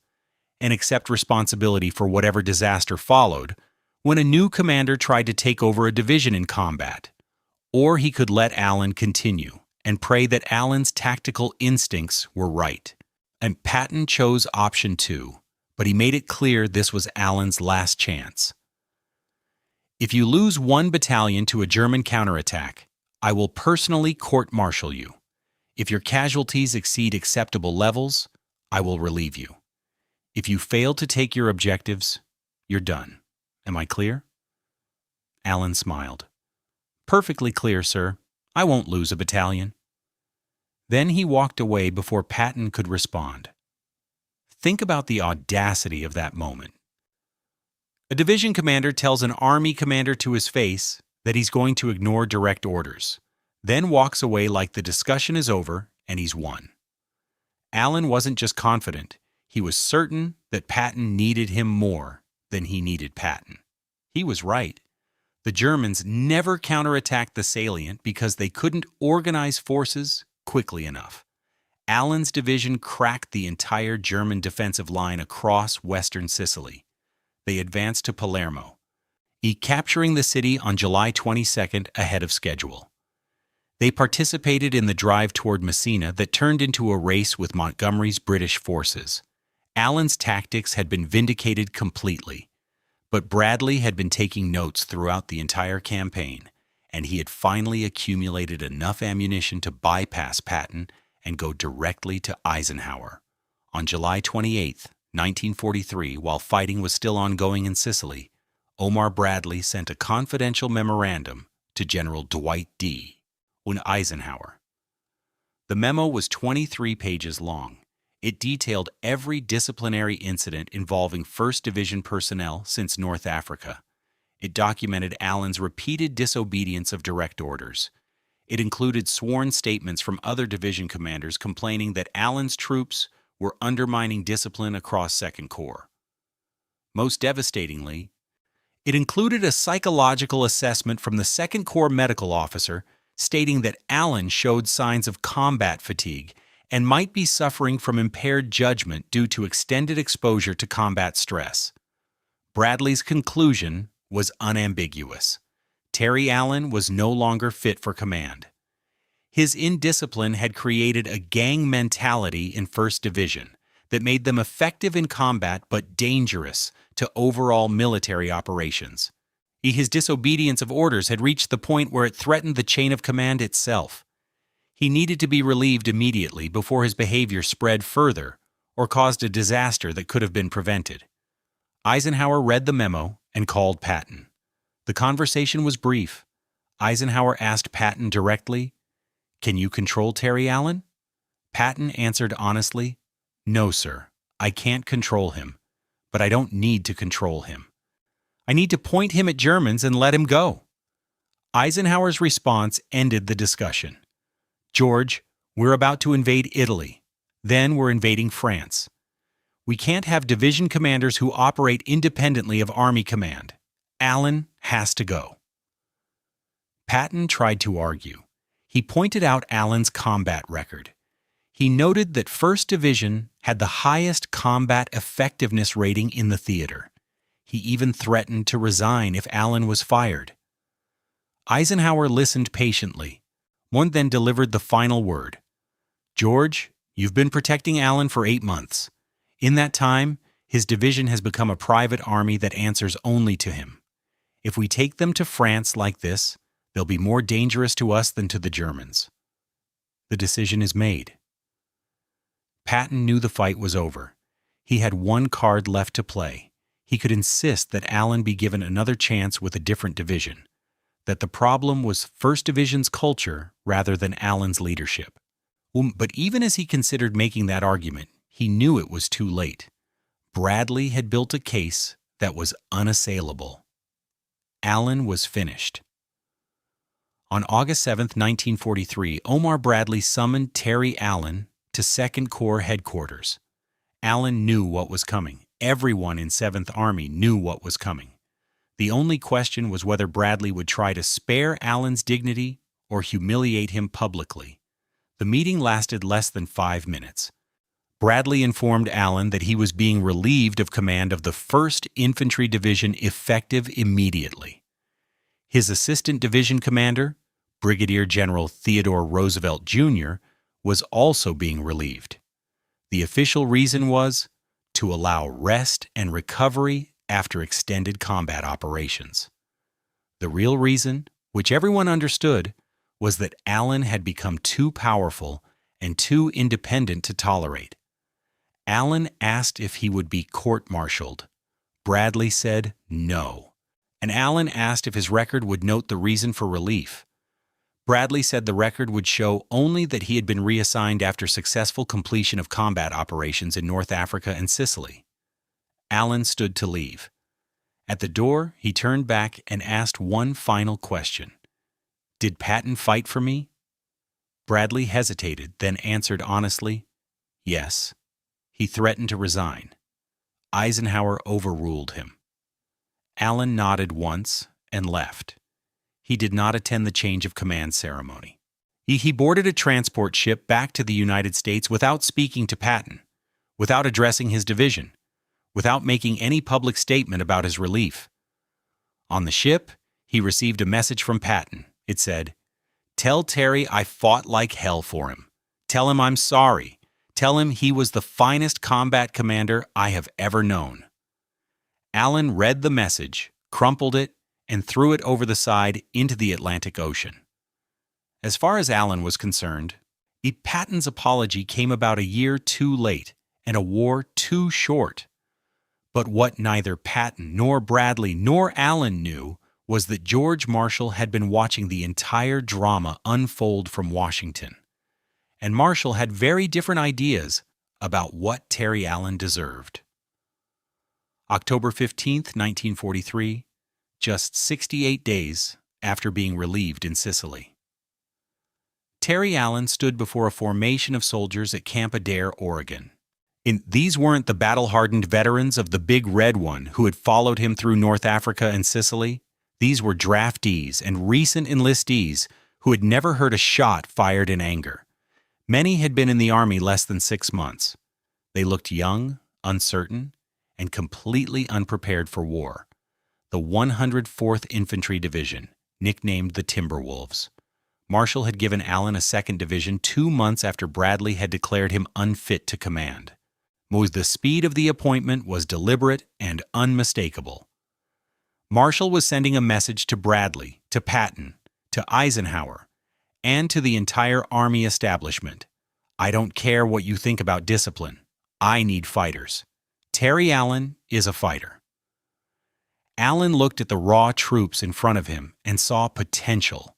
and accept responsibility for whatever disaster followed, when a new commander tried to take over a division in combat. Or he could let Allen continue and pray that Allen's tactical instincts were right. And Patton chose option 2, but he made it clear this was Allen's last chance. If you lose one battalion to a German counterattack, I will personally court-martial you. If your casualties exceed acceptable levels, I will relieve you. If you fail to take your objectives, you're done. Am I clear? Allen smiled. Perfectly clear, sir. I won't lose a battalion. Then he walked away before Patton could respond. Think about the audacity of that moment. A division commander tells an army commander to his face that he's going to ignore direct orders, then walks away like the discussion is over and he's won. Allen wasn't just confident, he was certain that Patton needed him more than he needed Patton. He was right. The Germans never counterattacked the salient because they couldn't organize forces quickly enough. Allen's division cracked the entire German defensive line across western Sicily. They advanced to Palermo, capturing the city on July 22nd ahead of schedule. They participated in the drive toward Messina that turned into a race with Montgomery's British forces. Allen's tactics had been vindicated completely, but Bradley had been taking notes throughout the entire campaign, and he had finally accumulated enough ammunition to bypass Patton and go directly to Eisenhower. On July 28, 1943, while fighting was still ongoing in Sicily, Omar Bradley sent a confidential memorandum to General Dwight D. Eisenhower. The memo was 23 pages long. It detailed every disciplinary incident involving 1st Division personnel since North Africa. It documented Allen's repeated disobedience of direct orders. It included sworn statements from other division commanders complaining that Allen's troops were undermining discipline across 2nd Corps. Most devastatingly, it included a psychological assessment from the 2nd Corps medical officer stating that Allen showed signs of combat fatigue and might be suffering from impaired judgment due to extended exposure to combat stress. Bradley's conclusion was unambiguous. Terry Allen was no longer fit for command. His indiscipline had created a gang mentality in 1st Division that made them effective in combat but dangerous to overall military operations. His disobedience of orders had reached the point where it threatened the chain of command itself. He needed to be relieved immediately before his behavior spread further or caused a disaster that could have been prevented. Eisenhower read the memo and called Patton. The conversation was brief. Eisenhower asked Patton directly, "Can you control Terry Allen?" Patton answered honestly, "No, sir. I can't control him, but I don't need to control him. I need to point him at Germans and let him go." Eisenhower's response ended the discussion. "George, we're about to invade Italy. Then we're invading France. We can't have division commanders who operate independently of Army command. Allen has to go." Patton tried to argue. He pointed out Allen's combat record. He noted that 1st Division had the highest combat effectiveness rating in the theater. He even threatened to resign if Allen was fired. Eisenhower listened patiently. One then delivered the final word. "George, you've been protecting Allen for 8 months. In that time, his division has become a private army that answers only to him. If we take them to France like this, they'll be more dangerous to us than to the Germans. The decision is made." Patton knew the fight was over. He had one card left to play. He could insist that Allen be given another chance with a different division, that the problem was 1st Division's culture rather than Allen's leadership. But even as he considered making that argument, he knew it was too late. Bradley had built a case that was unassailable. Allen was finished. On August 7, 1943, Omar Bradley summoned Terry Allen to 2nd Corps headquarters. Allen knew what was coming. Everyone in 7th Army knew what was coming. The only question was whether Bradley would try to spare Allen's dignity or humiliate him publicly. The meeting lasted less than 5 minutes. Bradley informed Allen that he was being relieved of command of the 1st Infantry Division effective immediately. His assistant division commander, Brigadier General Theodore Roosevelt, Jr., was also being relieved. The official reason was to allow rest and recovery after extended combat operations. The real reason, which everyone understood, was that Allen had become too powerful and too independent to tolerate. Allen asked if he would be court-martialed. Bradley said no, and Allen asked if his record would note the reason for relief. Bradley said the record would show only that he had been reassigned after successful completion of combat operations in North Africa and Sicily. Allen stood to leave. At the door, he turned back and asked one final question. "Did Patton fight for me?" Bradley hesitated, then answered honestly, "Yes." He threatened to resign. Eisenhower overruled him. Allen nodded once and left. He did not attend the change of command ceremony. He boarded a transport ship back to the United States without speaking to Patton, without addressing his division, without making any public statement about his relief. On the ship, he received a message from Patton. It said, "Tell Terry I fought like hell for him. Tell him I'm sorry. Tell him he was the finest combat commander I have ever known." Allen read the message, crumpled it, and threw it over the side into the Atlantic Ocean. As far as Allen was concerned, Patton's apology came about a year too late and a war too short. But what neither Patton nor Bradley nor Allen knew was that George Marshall had been watching the entire drama unfold from Washington. And Marshall had very different ideas about what Terry Allen deserved. October 15th, 1943, just 68 days after being relieved in Sicily. Terry Allen stood before a formation of soldiers at Camp Adair, Oregon. These weren't the battle-hardened veterans of the Big Red One who had followed him through North Africa and Sicily. These were draftees and recent enlistees who had never heard a shot fired in anger. Many had been in the Army less than 6 months. They looked young, uncertain, and completely unprepared for war. The 104th Infantry Division, nicknamed the Timberwolves. Marshall had given Allen a 2nd Division 2 months after Bradley had declared him unfit to command. The speed of the appointment was deliberate and unmistakable. Marshall was sending a message to Bradley, to Patton, to Eisenhower, and to the entire Army establishment. "I don't care what you think about discipline. I need fighters. Terry Allen is a fighter." Allen looked at the raw troops in front of him and saw potential.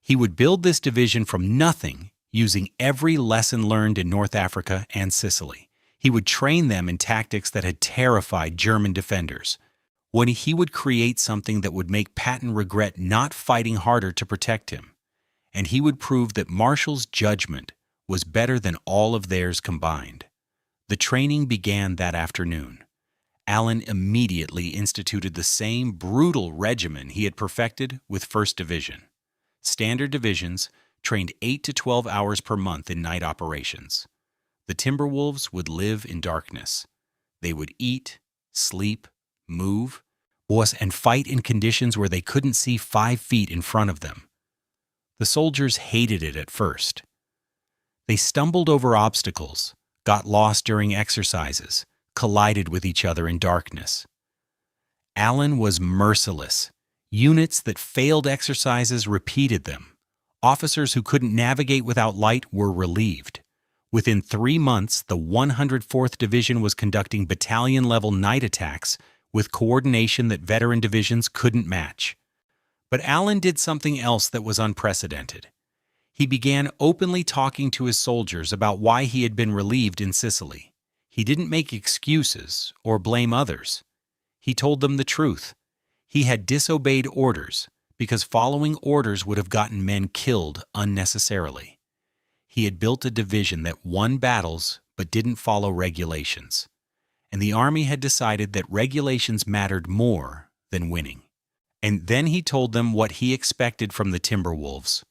He would build this division from nothing using every lesson learned in North Africa and Sicily. He would train them in tactics that had terrified German defenders. He would create something that would make Patton regret not fighting harder to protect him. And he would prove that Marshall's judgment was better than all of theirs combined. The training began that afternoon. Allen immediately instituted the same brutal regimen he had perfected with 1st Division. Standard divisions trained 8 to 12 hours per month in night operations. The Timberwolves would live in darkness. They would eat, sleep, move, and fight in conditions where they couldn't see 5 feet in front of them. The soldiers hated it at first. They stumbled over obstacles, got lost during exercises, collided with each other in darkness. Allen was merciless. Units that failed exercises repeated them. Officers who couldn't navigate without light were relieved. Within 3 months, the 104th Division was conducting battalion-level night attacks with coordination that veteran divisions couldn't match. But Allen did something else that was unprecedented. He began openly talking to his soldiers about why he had been relieved in Sicily. He didn't make excuses or blame others. He told them the truth. He had disobeyed orders because following orders would have gotten men killed unnecessarily. He had built a division that won battles but didn't follow regulations. And the Army had decided that regulations mattered more than winning. And then he told them what he expected from the Timberwolves.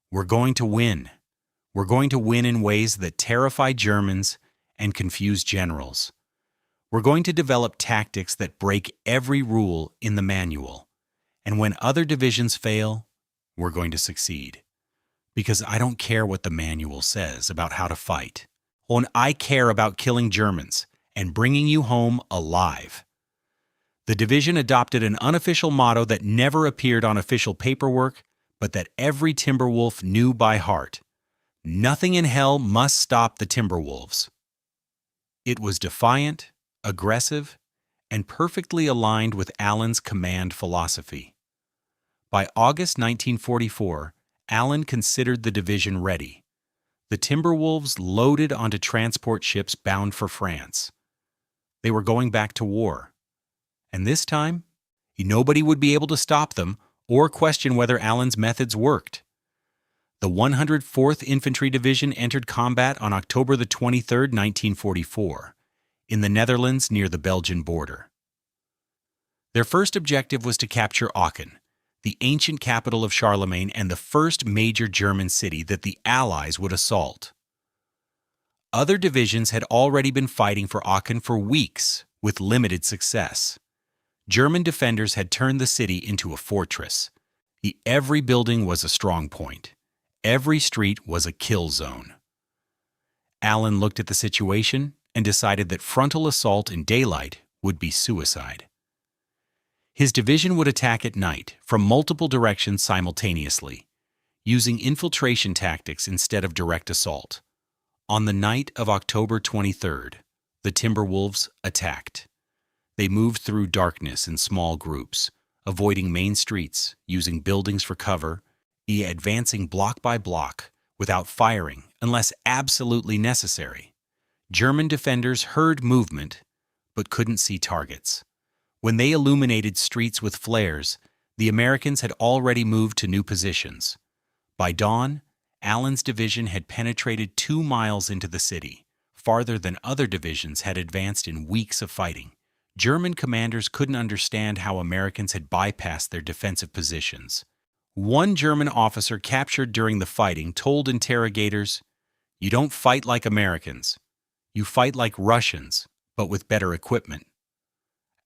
"We're going to win. We're going to win in ways that terrify Germans and confuse generals. We're going to develop tactics that break every rule in the manual. And when other divisions fail, we're going to succeed. Because I don't care what the manual says about how to fight. And I care about killing Germans and bringing you home alive. The division adopted an unofficial motto that never appeared on official paperwork, but that every Timberwolf knew by heart. Nothing in hell must stop the Timberwolves. It was defiant, aggressive, and perfectly aligned with Allen's command philosophy. By August 1944, Allen considered the division ready. The Timberwolves loaded onto transport ships bound for France. They were going back to war. And this time, nobody would be able to stop them or question whether Allen's methods worked. The 104th Infantry Division entered combat on October the 23rd, 1944, in the Netherlands near the Belgian border. Their first objective was to capture Aachen, the ancient capital of Charlemagne and the first major German city that the Allies would assault. Other divisions had already been fighting for Aachen for weeks with limited success. German defenders had turned the city into a fortress. Every building was a strong point. Every street was a kill zone. Allen looked at the situation and decided that frontal assault in daylight would be suicide. His division would attack at night from multiple directions simultaneously, using infiltration tactics instead of direct assault. On the night of October 23rd, the Timberwolves attacked. They moved through darkness in small groups, avoiding main streets, using buildings for cover, advancing block by block without firing unless absolutely necessary. German defenders heard movement but couldn't see targets. When they illuminated streets with flares, the Americans had already moved to new positions. By dawn, Allen's division had penetrated 2 miles into the city, farther than other divisions had advanced in weeks of fighting. German commanders couldn't understand how Americans had bypassed their defensive positions. One German officer captured during the fighting told interrogators, "You don't fight like Americans. You fight like Russians, but with better equipment."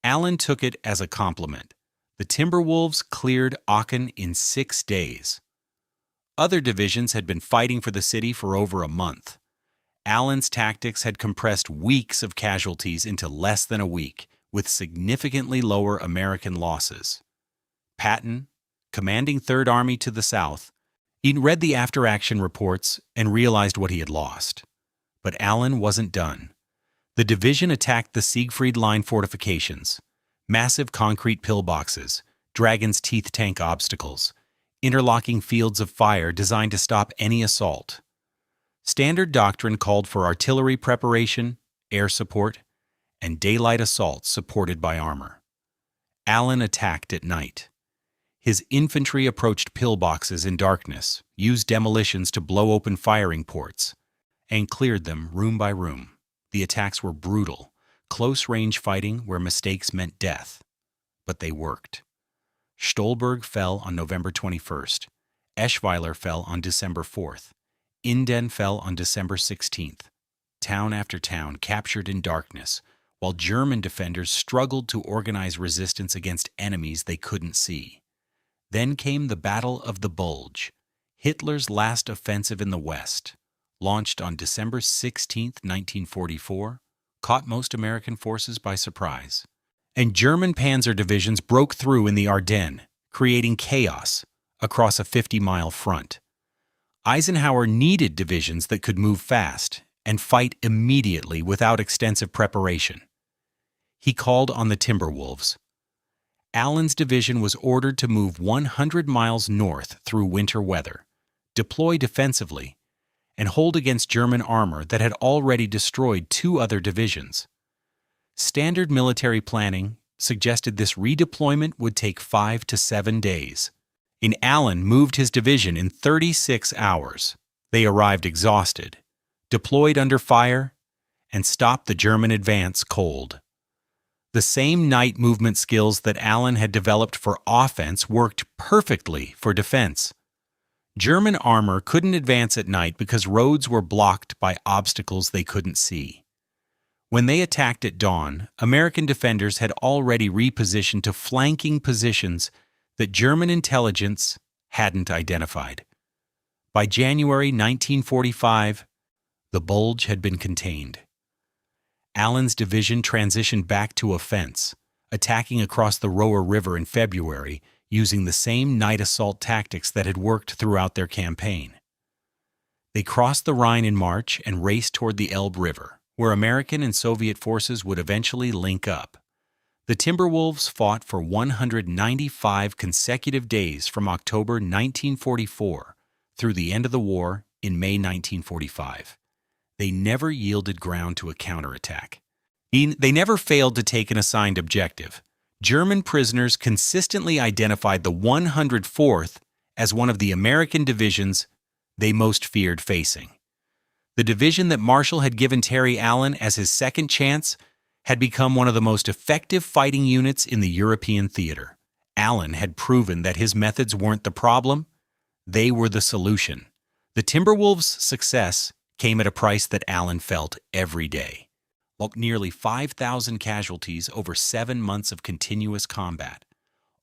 Allen took it as a compliment. The Timberwolves cleared Aachen in 6 days. Other divisions had been fighting for the city for over a month. Allen's tactics had compressed weeks of casualties into less than a week, with significantly lower American losses. Patton, commanding 3rd Army to the south, he read the after-action reports and realized what he had lost. But Allen wasn't done. The division attacked the Siegfried Line fortifications, massive concrete pillboxes, Dragon's Teeth tank obstacles, interlocking fields of fire designed to stop any assault. Standard doctrine called for artillery preparation, air support, and daylight assaults supported by armor. Allen attacked at night. His infantry approached pillboxes in darkness, used demolitions to blow open firing ports, and cleared them room by room. The attacks were brutal, close-range fighting where mistakes meant death. But they worked. Stolberg fell on November 21st. Eschweiler fell on December 4th. Inden fell on December 16th. Town after town captured in darkness, while German defenders struggled to organize resistance against enemies they couldn't see. Then came the Battle of the Bulge, Hitler's last offensive in the West, launched on December 16, 1944, caught most American forces by surprise. And German panzer divisions broke through in the Ardennes, creating chaos across a 50-mile front. Eisenhower needed divisions that could move fast and fight immediately without extensive preparation. He called on the Timberwolves. Allen's division was ordered to move 100 miles north through winter weather, deploy defensively, and hold against German armor that had already destroyed 2 other divisions. Standard military planning suggested this redeployment would take 5 to 7 days. Allen moved his division in 36 hours. They arrived exhausted, deployed under fire, and stopped the German advance cold. The same night movement skills that Allen had developed for offense worked perfectly for defense. German armor couldn't advance at night because roads were blocked by obstacles they couldn't see. When they attacked at dawn, American defenders had already repositioned to flanking positions that German intelligence hadn't identified. By January 1945, the bulge had been contained. Allen's division transitioned back to offense, attacking across the Roer River in February using the same night assault tactics that had worked throughout their campaign. They crossed the Rhine in March and raced toward the Elbe River, where American and Soviet forces would eventually link up. The Timberwolves fought for 195 consecutive days from October 1944 through the end of the war in May 1945. They never yielded ground to a counterattack. They never failed to take an assigned objective. German prisoners consistently identified the 104th as one of the American divisions they most feared facing. The division that Marshall had given Terry Allen as his second chance had become one of the most effective fighting units in the European theater. Allen had proven that his methods weren't the problem, they were the solution. The Timberwolves' success came at a price that Allen felt every day. Nearly 5,000 casualties over 7 months of continuous combat,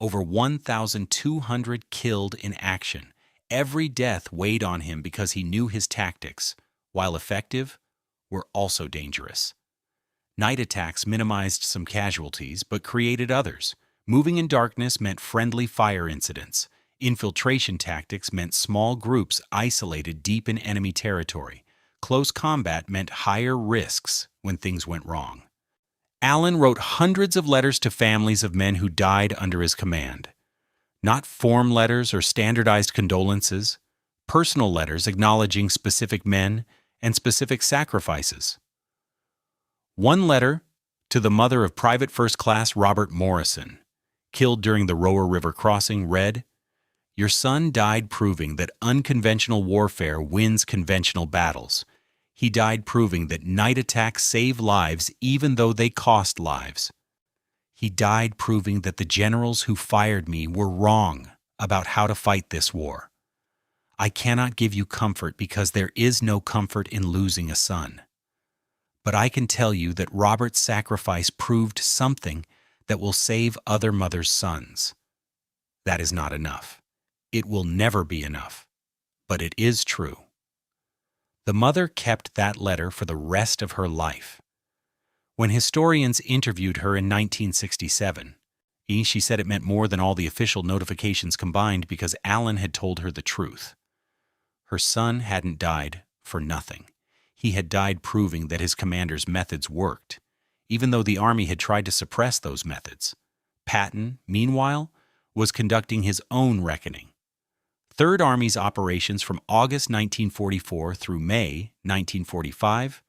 over 1,200 killed in action. Every death weighed on him because he knew his tactics, while effective, were also dangerous. Night attacks minimized some casualties but created others. Moving in darkness meant friendly fire incidents. Infiltration tactics meant small groups isolated deep in enemy territory. Close combat meant higher risks when things went wrong. Allen wrote hundreds of letters to families of men who died under his command. Not form letters or standardized condolences, personal letters acknowledging specific men and specific sacrifices. One letter to the mother of Private First Class Robert Morrison, killed during the Roer River crossing, read, "Your son died proving that unconventional warfare wins conventional battles. He died proving that night attacks save lives even though they cost lives. He died proving that the generals who fired me were wrong about how to fight this war. I cannot give you comfort because there is no comfort in losing a son. But I can tell you that Robert's sacrifice proved something that will save other mothers' sons. That is not enough. It will never be enough, but it is true." The mother kept that letter for the rest of her life. When historians interviewed her in 1967, she said it meant more than all the official notifications combined because Allen had told her the truth. Her son hadn't died for nothing. He had died proving that his commander's methods worked, even though the Army had tried to suppress those methods. Patton, meanwhile, was conducting his own reckoning. Third Army's operations from August 1944 through May 1945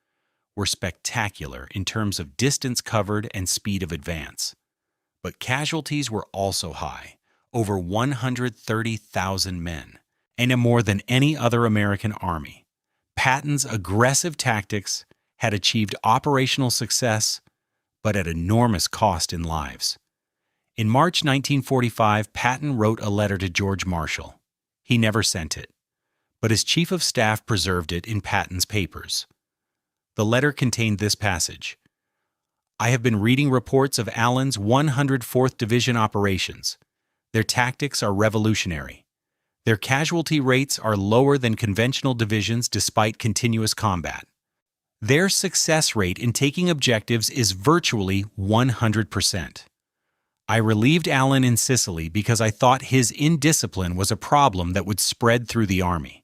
were spectacular in terms of distance covered and speed of advance. But casualties were also high, over 130,000 men, and more than any other American army. Patton's aggressive tactics had achieved operational success, but at enormous cost in lives. In March 1945, Patton wrote a letter to George Marshall. He never sent it, but his chief of staff preserved it in Patton's papers. The letter contained this passage: "I have been reading reports of Allen's 104th Division operations. Their tactics are revolutionary. Their casualty rates are lower than conventional divisions despite continuous combat. Their success rate in taking objectives is virtually 100%. I relieved Allen in Sicily because I thought his indiscipline was a problem that would spread through the Army.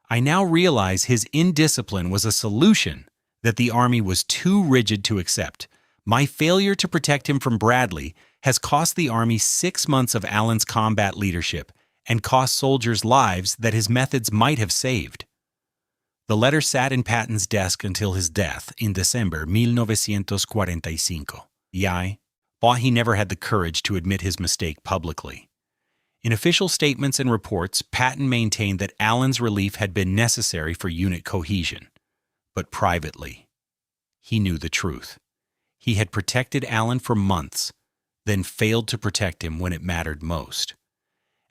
I now realize his indiscipline was a solution that the Army was too rigid to accept. My failure to protect him from Bradley has cost the Army 6 months of Allen's combat leadership and cost soldiers lives that his methods might have saved." The letter sat in Patton's desk until his death in December 1945. But he never had the courage to admit his mistake publicly. In official statements and reports, Patton maintained that Allen's relief had been necessary for unit cohesion. But privately, he knew the truth. He had protected Allen for months, then failed to protect him when it mattered most.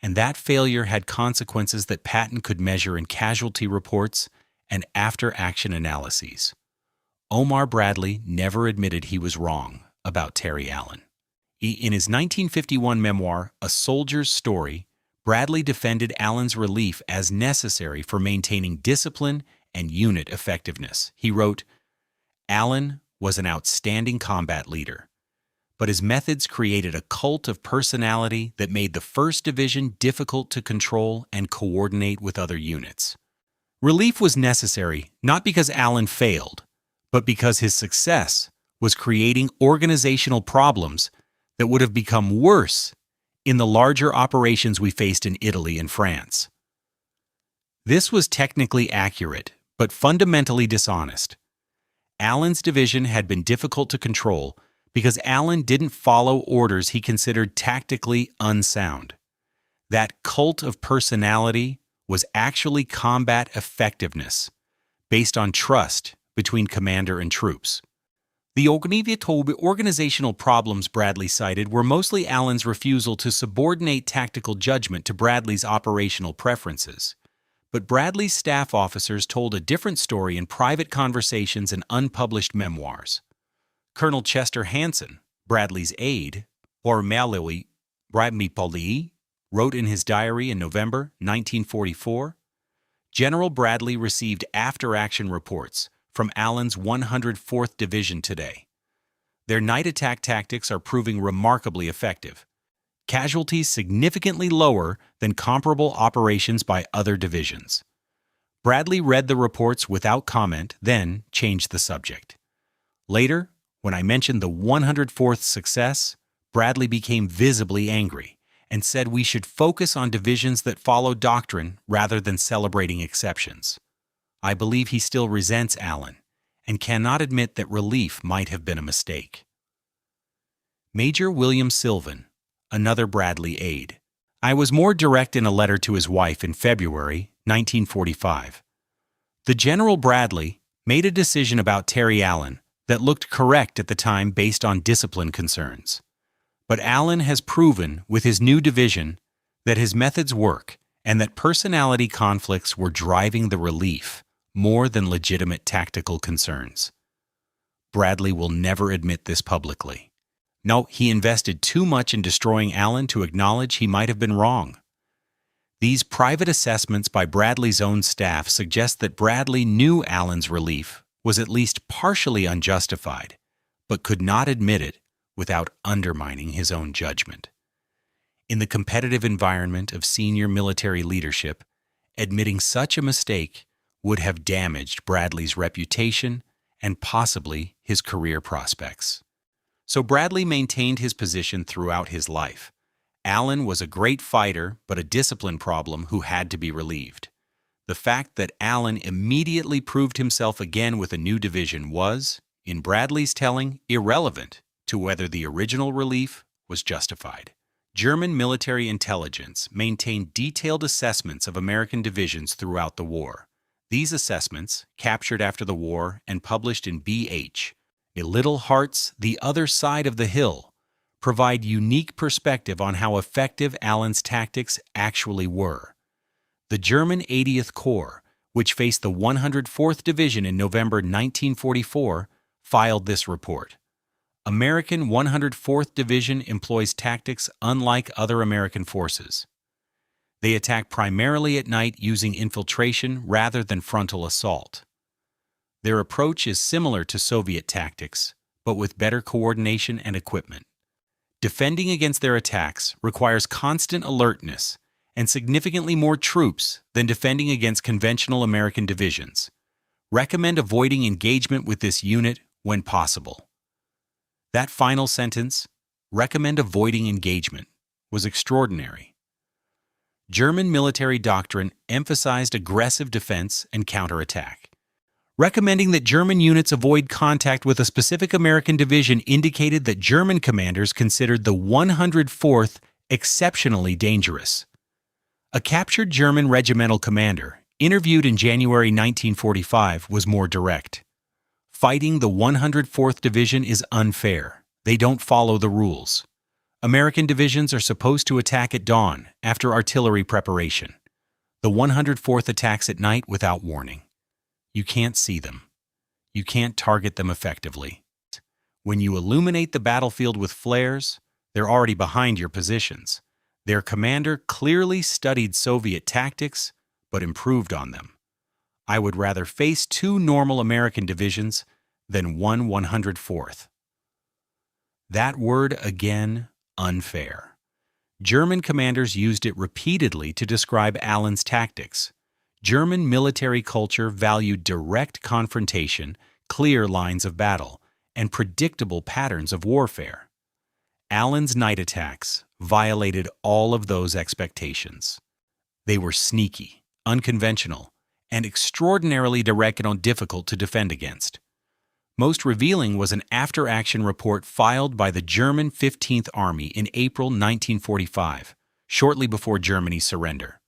And that failure had consequences that Patton could measure in casualty reports and after-action analyses. Omar Bradley never admitted he was wrong about Terry Allen. In his 1951 memoir, A Soldier's Story, Bradley defended Allen's relief as necessary for maintaining discipline and unit effectiveness. He wrote, "Allen was an outstanding combat leader, but his methods created a cult of personality that made the 1st Division difficult to control and coordinate with other units." Relief was necessary not because Allen failed, but because his success was creating organizational problems that would have become worse in the larger operations we faced in Italy and France. This was technically accurate, but fundamentally dishonest. Allen's division had been difficult to control because Allen didn't follow orders he considered tactically unsound. That cult of personality was actually combat effectiveness, based on trust between commander and troops. The organizational problems Bradley cited were mostly Allen's refusal to subordinate tactical judgment to Bradley's operational preferences. But Bradley's staff officers told a different story in private conversations and unpublished memoirs. Colonel Chester Hanson, Bradley's aide, or Malawi Bradley, wrote in his diary in November 1944, "General Bradley received after-action reports from Allen's 104th Division today. Their night attack tactics are proving remarkably effective. Casualties significantly lower than comparable operations by other divisions." Bradley read the reports without comment, then changed the subject. Later, when I mentioned the 104th success, Bradley became visibly angry and said we should focus on divisions that follow doctrine rather than celebrating exceptions. I believe he still resents Allen and cannot admit that relief might have been a mistake. Major William Sylvan, another Bradley aide. I was more direct in a letter to his wife in February 1945. The General Bradley made a decision about Terry Allen that looked correct at the time based on discipline concerns. But Allen has proven with his new division that his methods work and that personality conflicts were driving the relief more than legitimate tactical concerns. Bradley will never admit this publicly. No, he invested too much in destroying Allen to acknowledge he might have been wrong. These private assessments by Bradley's own staff suggest that Bradley knew Allen's relief was at least partially unjustified, but could not admit it without undermining his own judgment. In the competitive environment of senior military leadership, admitting such a mistake would have damaged Bradley's reputation and possibly his career prospects. So Bradley maintained his position throughout his life. Allen was a great fighter, but a discipline problem who had to be relieved. The fact that Allen immediately proved himself again with a new division was, in Bradley's telling, irrelevant to whether the original relief was justified. German military intelligence maintained detailed assessments of American divisions throughout the war. These assessments, captured after the war and published in B.H., A Little Heart's The Other Side of the Hill, provide unique perspective on how effective Allen's tactics actually were. The German 80th Corps, which faced the 104th Division in November 1944, filed this report. American 104th Division employs tactics unlike other American forces. They attack primarily at night using infiltration rather than frontal assault. Their approach is similar to Soviet tactics, but with better coordination and equipment. Defending against their attacks requires constant alertness and significantly more troops than defending against conventional American divisions. Recommend avoiding engagement with this unit when possible. That final sentence, recommend avoiding engagement, was extraordinary. German military doctrine emphasized aggressive defense and counterattack. Recommending that German units avoid contact with a specific American division indicated that German commanders considered the 104th exceptionally dangerous. A captured German regimental commander, interviewed in January 1945, was more direct. Fighting the 104th Division is unfair. They don't follow the rules. American divisions are supposed to attack at dawn, after artillery preparation. The 104th attacks at night without warning. You can't see them. you can't target them effectively. When you illuminate the battlefield with flares, they're already behind your positions. Their commander clearly studied Soviet tactics, but improved on them. I would rather face 2 normal American divisions than one 104th. That word again, unfair. German commanders used it repeatedly to describe Allen's tactics. German military culture valued direct confrontation, clear lines of battle, and predictable patterns of warfare. Allen's night attacks violated all of those expectations. They were sneaky, unconventional, and extraordinarily direct and difficult to defend against. Most revealing was an after-action report filed by the German 15th Army in April 1945, shortly before Germany's surrender.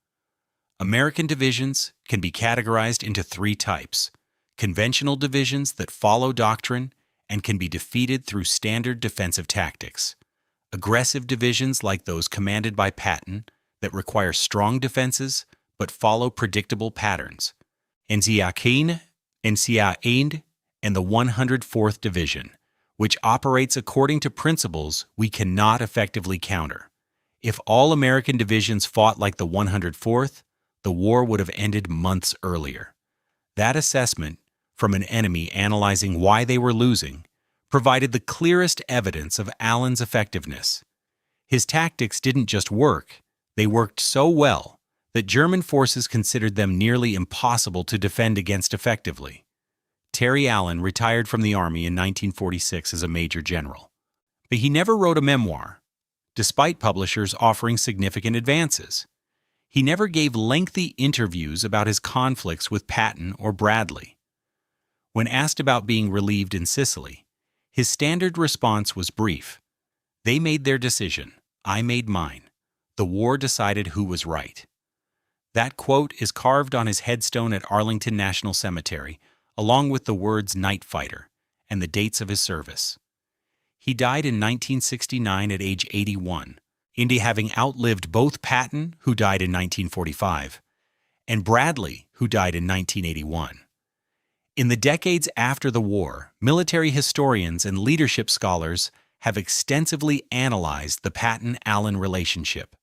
American divisions can be categorized into 3 types: conventional divisions that follow doctrine and can be defeated through standard defensive tactics; aggressive divisions like those commanded by Patton that require strong defenses but follow predictable patterns; NCA and the 104th Division, which operates according to principles we cannot effectively counter. If all American divisions fought like the 104th, the war would have ended months earlier. That assessment, from an enemy analyzing why they were losing, provided the clearest evidence of Allen's effectiveness. His tactics didn't just work, they worked so well that German forces considered them nearly impossible to defend against effectively. Terry Allen retired from the Army in 1946 as a Major General. But he never wrote a memoir, despite publishers offering significant advances. He never gave lengthy interviews about his conflicts with Patton or Bradley. When asked about being relieved in Sicily, his standard response was brief. They made their decision. I made mine. The war decided who was right. That quote is carved on his headstone at Arlington National Cemetery, along with the words Night Fighter and the dates of his service. He died in 1969 at age 81, having outlived both Patton, who died in 1945, and Bradley, who died in 1981. In the decades after the war, military historians and leadership scholars have extensively analyzed the Patton-Allen relationship.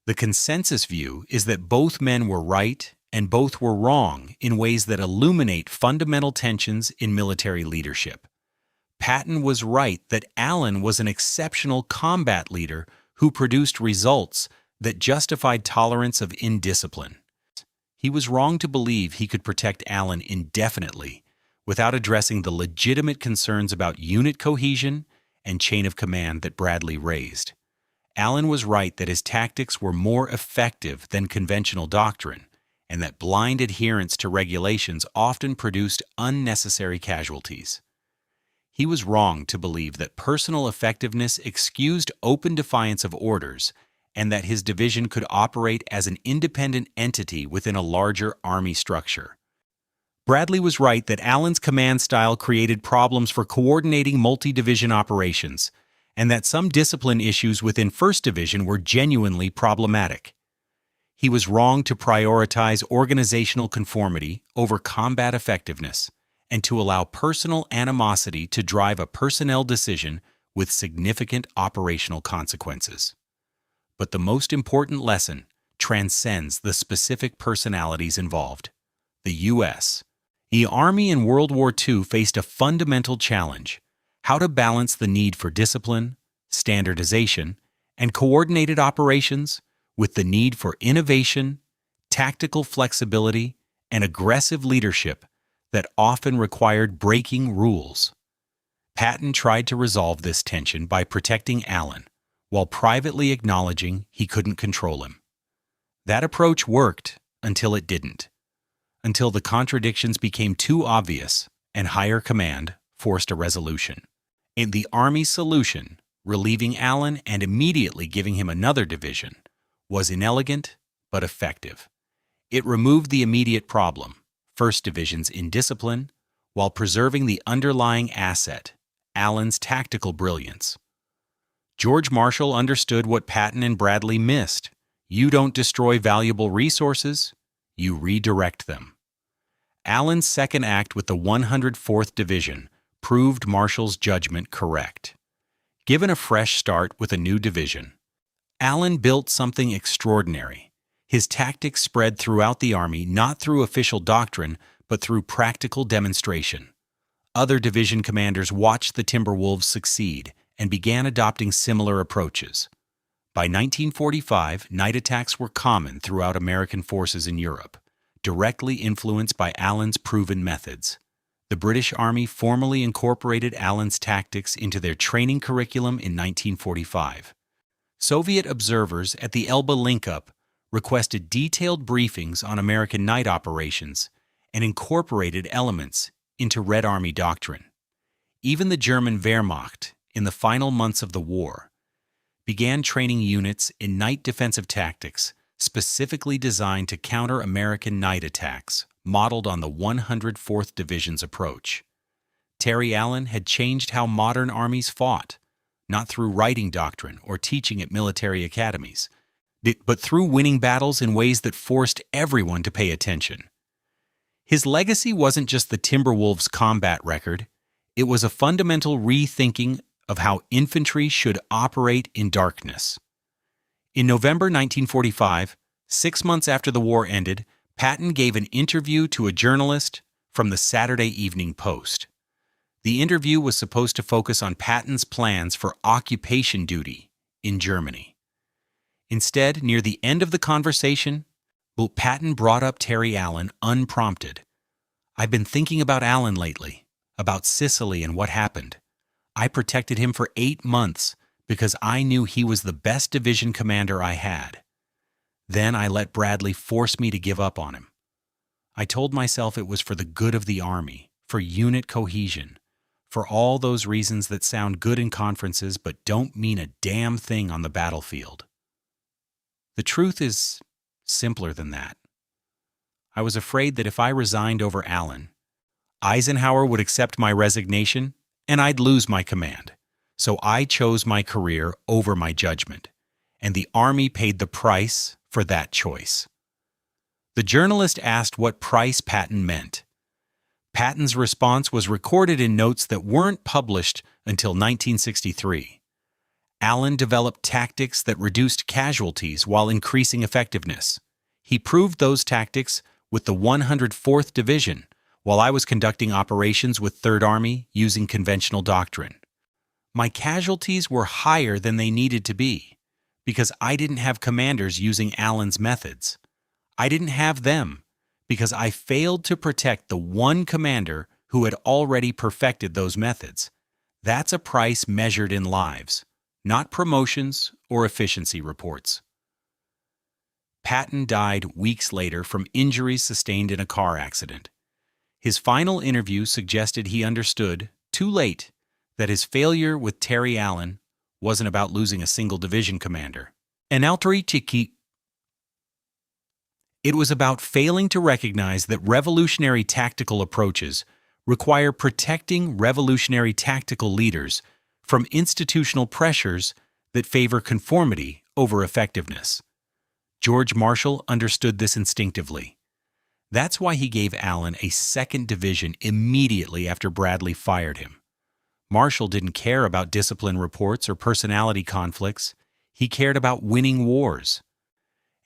The consensus view is that both men were right and both were wrong in ways that illuminate fundamental tensions in military leadership. Patton was right that Allen was an exceptional combat leader who produced results that justified tolerance of indiscipline. He was wrong to believe he could protect Allen indefinitely without addressing the legitimate concerns about unit cohesion and chain of command that Bradley raised. Allen was right that his tactics were more effective than conventional doctrine, and that blind adherence to regulations often produced unnecessary casualties. He was wrong to believe that personal effectiveness excused open defiance of orders and that his division could operate as an independent entity within a larger Army structure. Bradley was right that Allen's command style created problems for coordinating multi-division operations, and that some discipline issues within 1st Division were genuinely problematic. He was wrong to prioritize organizational conformity over combat effectiveness and to allow personal animosity to drive a personnel decision with significant operational consequences. But the most important lesson transcends the specific personalities involved. The U.S. The Army in World War II faced a fundamental challenge: how to balance the need for discipline, standardization, and coordinated operations with the need for innovation, tactical flexibility, and aggressive leadership that often required breaking rules. Patton tried to resolve this tension by protecting Allen, while privately acknowledging he couldn't control him. That approach worked until it didn't, until the contradictions became too obvious and higher command forced a resolution. In the Army's solution, relieving Allen and immediately giving him another division, was inelegant but effective. It removed the immediate problem, 1st Division's indiscipline, while preserving the underlying asset, Allen's tactical brilliance. George Marshall understood what Patton and Bradley missed. You don't destroy valuable resources, you redirect them. Allen's second act with the 104th Division proved Marshall's judgment correct. Given a fresh start with a new division, Allen built something extraordinary. His tactics spread throughout the Army not through official doctrine, but through practical demonstration. Other division commanders watched the Timberwolves succeed and began adopting similar approaches. By 1945, night attacks were common throughout American forces in Europe, directly influenced by Allen's proven methods. The British Army formally incorporated Allen's tactics into their training curriculum in 1945. Soviet observers at the Elba link-up requested detailed briefings on American night operations and incorporated elements into Red Army doctrine. Even the German Wehrmacht, in the final months of the war, began training units in night defensive tactics specifically designed to counter American night attacks, modeled on the 104th Division's approach. Terry Allen had changed how modern armies fought, not through writing doctrine or teaching at military academies, but through winning battles in ways that forced everyone to pay attention. His legacy wasn't just the Timberwolves' combat record, it was a fundamental rethinking of how infantry should operate in darkness. In November 1945, 6 months after the war ended, Patton gave an interview to a journalist from the Saturday Evening Post. The interview was supposed to focus on Patton's plans for occupation duty in Germany. Instead, near the end of the conversation, Patton brought up Terry Allen unprompted. "I've been thinking about Allen lately, about Sicily and what happened. I protected him for 8 months because I knew he was the best division commander I had. Then I let Bradley force me to give up on him. I told myself it was for the good of the Army, for unit cohesion, for all those reasons that sound good in conferences but don't mean a damn thing on the battlefield. The truth is simpler than that. I was afraid that if I resigned over Allen, Eisenhower would accept my resignation and I'd lose my command. So I chose my career over my judgment, and the Army paid the price for that choice." The journalist asked what price Patton meant. Patton's response was recorded in notes that weren't published until 1963. Allen developed tactics that reduced casualties while increasing effectiveness. He proved those tactics with the 104th Division, while I was conducting operations with Third Army using conventional doctrine. My casualties were higher than they needed to be, because I didn't have commanders using Allen's methods. I didn't have them, because I failed to protect the one commander who had already perfected those methods. That's a price measured in lives, not promotions or efficiency reports. Patton died weeks later from injuries sustained in a car accident. His final interview suggested he understood, too late, that his failure with Terry Allen wasn't about losing a single division commander. It was about failing to recognize that revolutionary tactical approaches require protecting revolutionary tactical leaders from institutional pressures that favor conformity over effectiveness. George Marshall understood this instinctively. That's why he gave Allen a second division immediately after Bradley fired him. Marshall didn't care about discipline reports or personality conflicts. He cared about winning wars.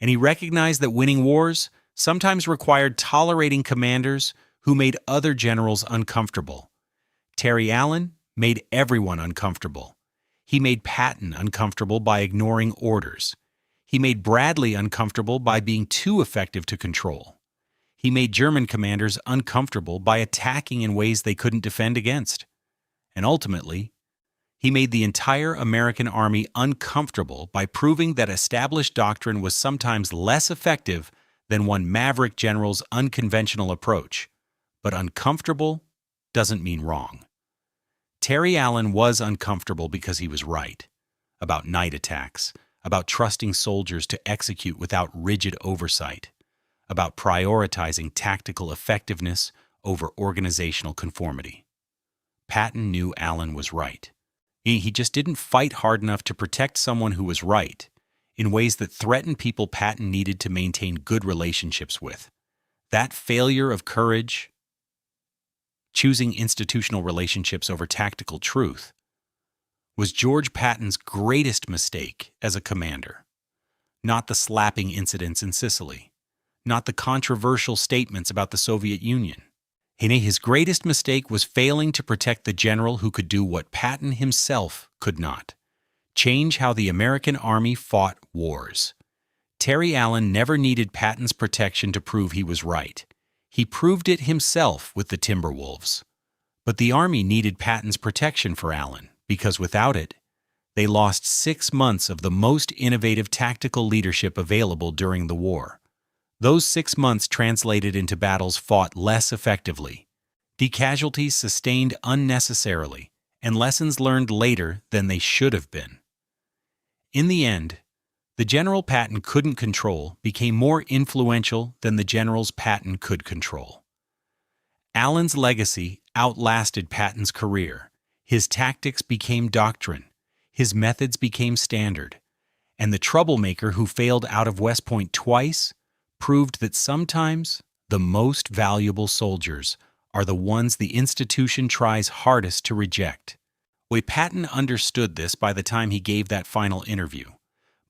And he recognized that winning wars sometimes required tolerating commanders who made other generals uncomfortable. Terry Allen made everyone uncomfortable. He made Patton uncomfortable by ignoring orders. He made Bradley uncomfortable by being too effective to control. He made German commanders uncomfortable by attacking in ways they couldn't defend against. And ultimately, he made the entire American Army uncomfortable by proving that established doctrine was sometimes less effective than one maverick general's unconventional approach. But uncomfortable doesn't mean wrong. Terry Allen was uncomfortable because he was right about night attacks, about trusting soldiers to execute without rigid oversight, about prioritizing tactical effectiveness over organizational conformity. Patton knew Allen was right. He just didn't fight hard enough to protect someone who was right in ways that threatened people Patton needed to maintain good relationships with. That failure of courage, choosing institutional relationships over tactical truth, was George Patton's greatest mistake as a commander. Not the slapping incidents in Sicily, not the controversial statements about the Soviet Union. His greatest mistake was failing to protect the general who could do what Patton himself could not: change how the American Army fought wars. Terry Allen never needed Patton's protection to prove he was right. He proved it himself with the Timberwolves. But the Army needed Patton's protection for Allen, because without it, they lost 6 months of the most innovative tactical leadership available during the war. Those 6 months translated into battles fought less effectively, casualties sustained unnecessarily, and lessons learned later than they should have been. In the end, the general Patton couldn't control became more influential than the generals Patton could control. Allen's legacy outlasted Patton's career. His tactics became doctrine. His methods became standard. And the troublemaker who failed out of West Point twice proved that sometimes the most valuable soldiers are the ones the institution tries hardest to reject. Patton understood this by the time he gave that final interview.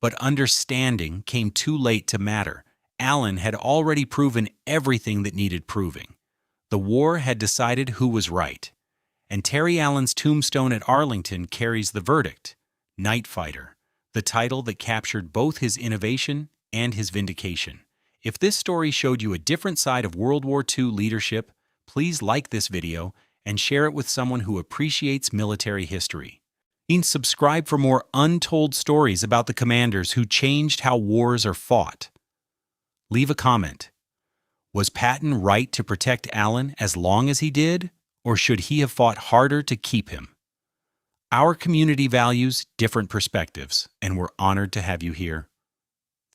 But understanding came too late to matter. Allen had already proven everything that needed proving. The war had decided who was right. And Terry Allen's tombstone at Arlington carries the verdict: Night Fighter, the title that captured both his innovation and his vindication. If this story showed you a different side of World War II leadership, please like this video and share it with someone who appreciates military history. And subscribe for more untold stories about the commanders who changed how wars are fought. Leave a comment. Was Patton right to protect Allen as long as he did, or should he have fought harder to keep him? Our community values different perspectives, and we're honored to have you here.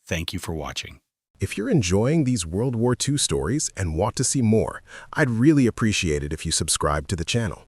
Thank you for watching. If you're enjoying these World War II stories and want to see more, I'd really appreciate it if you subscribe to the channel.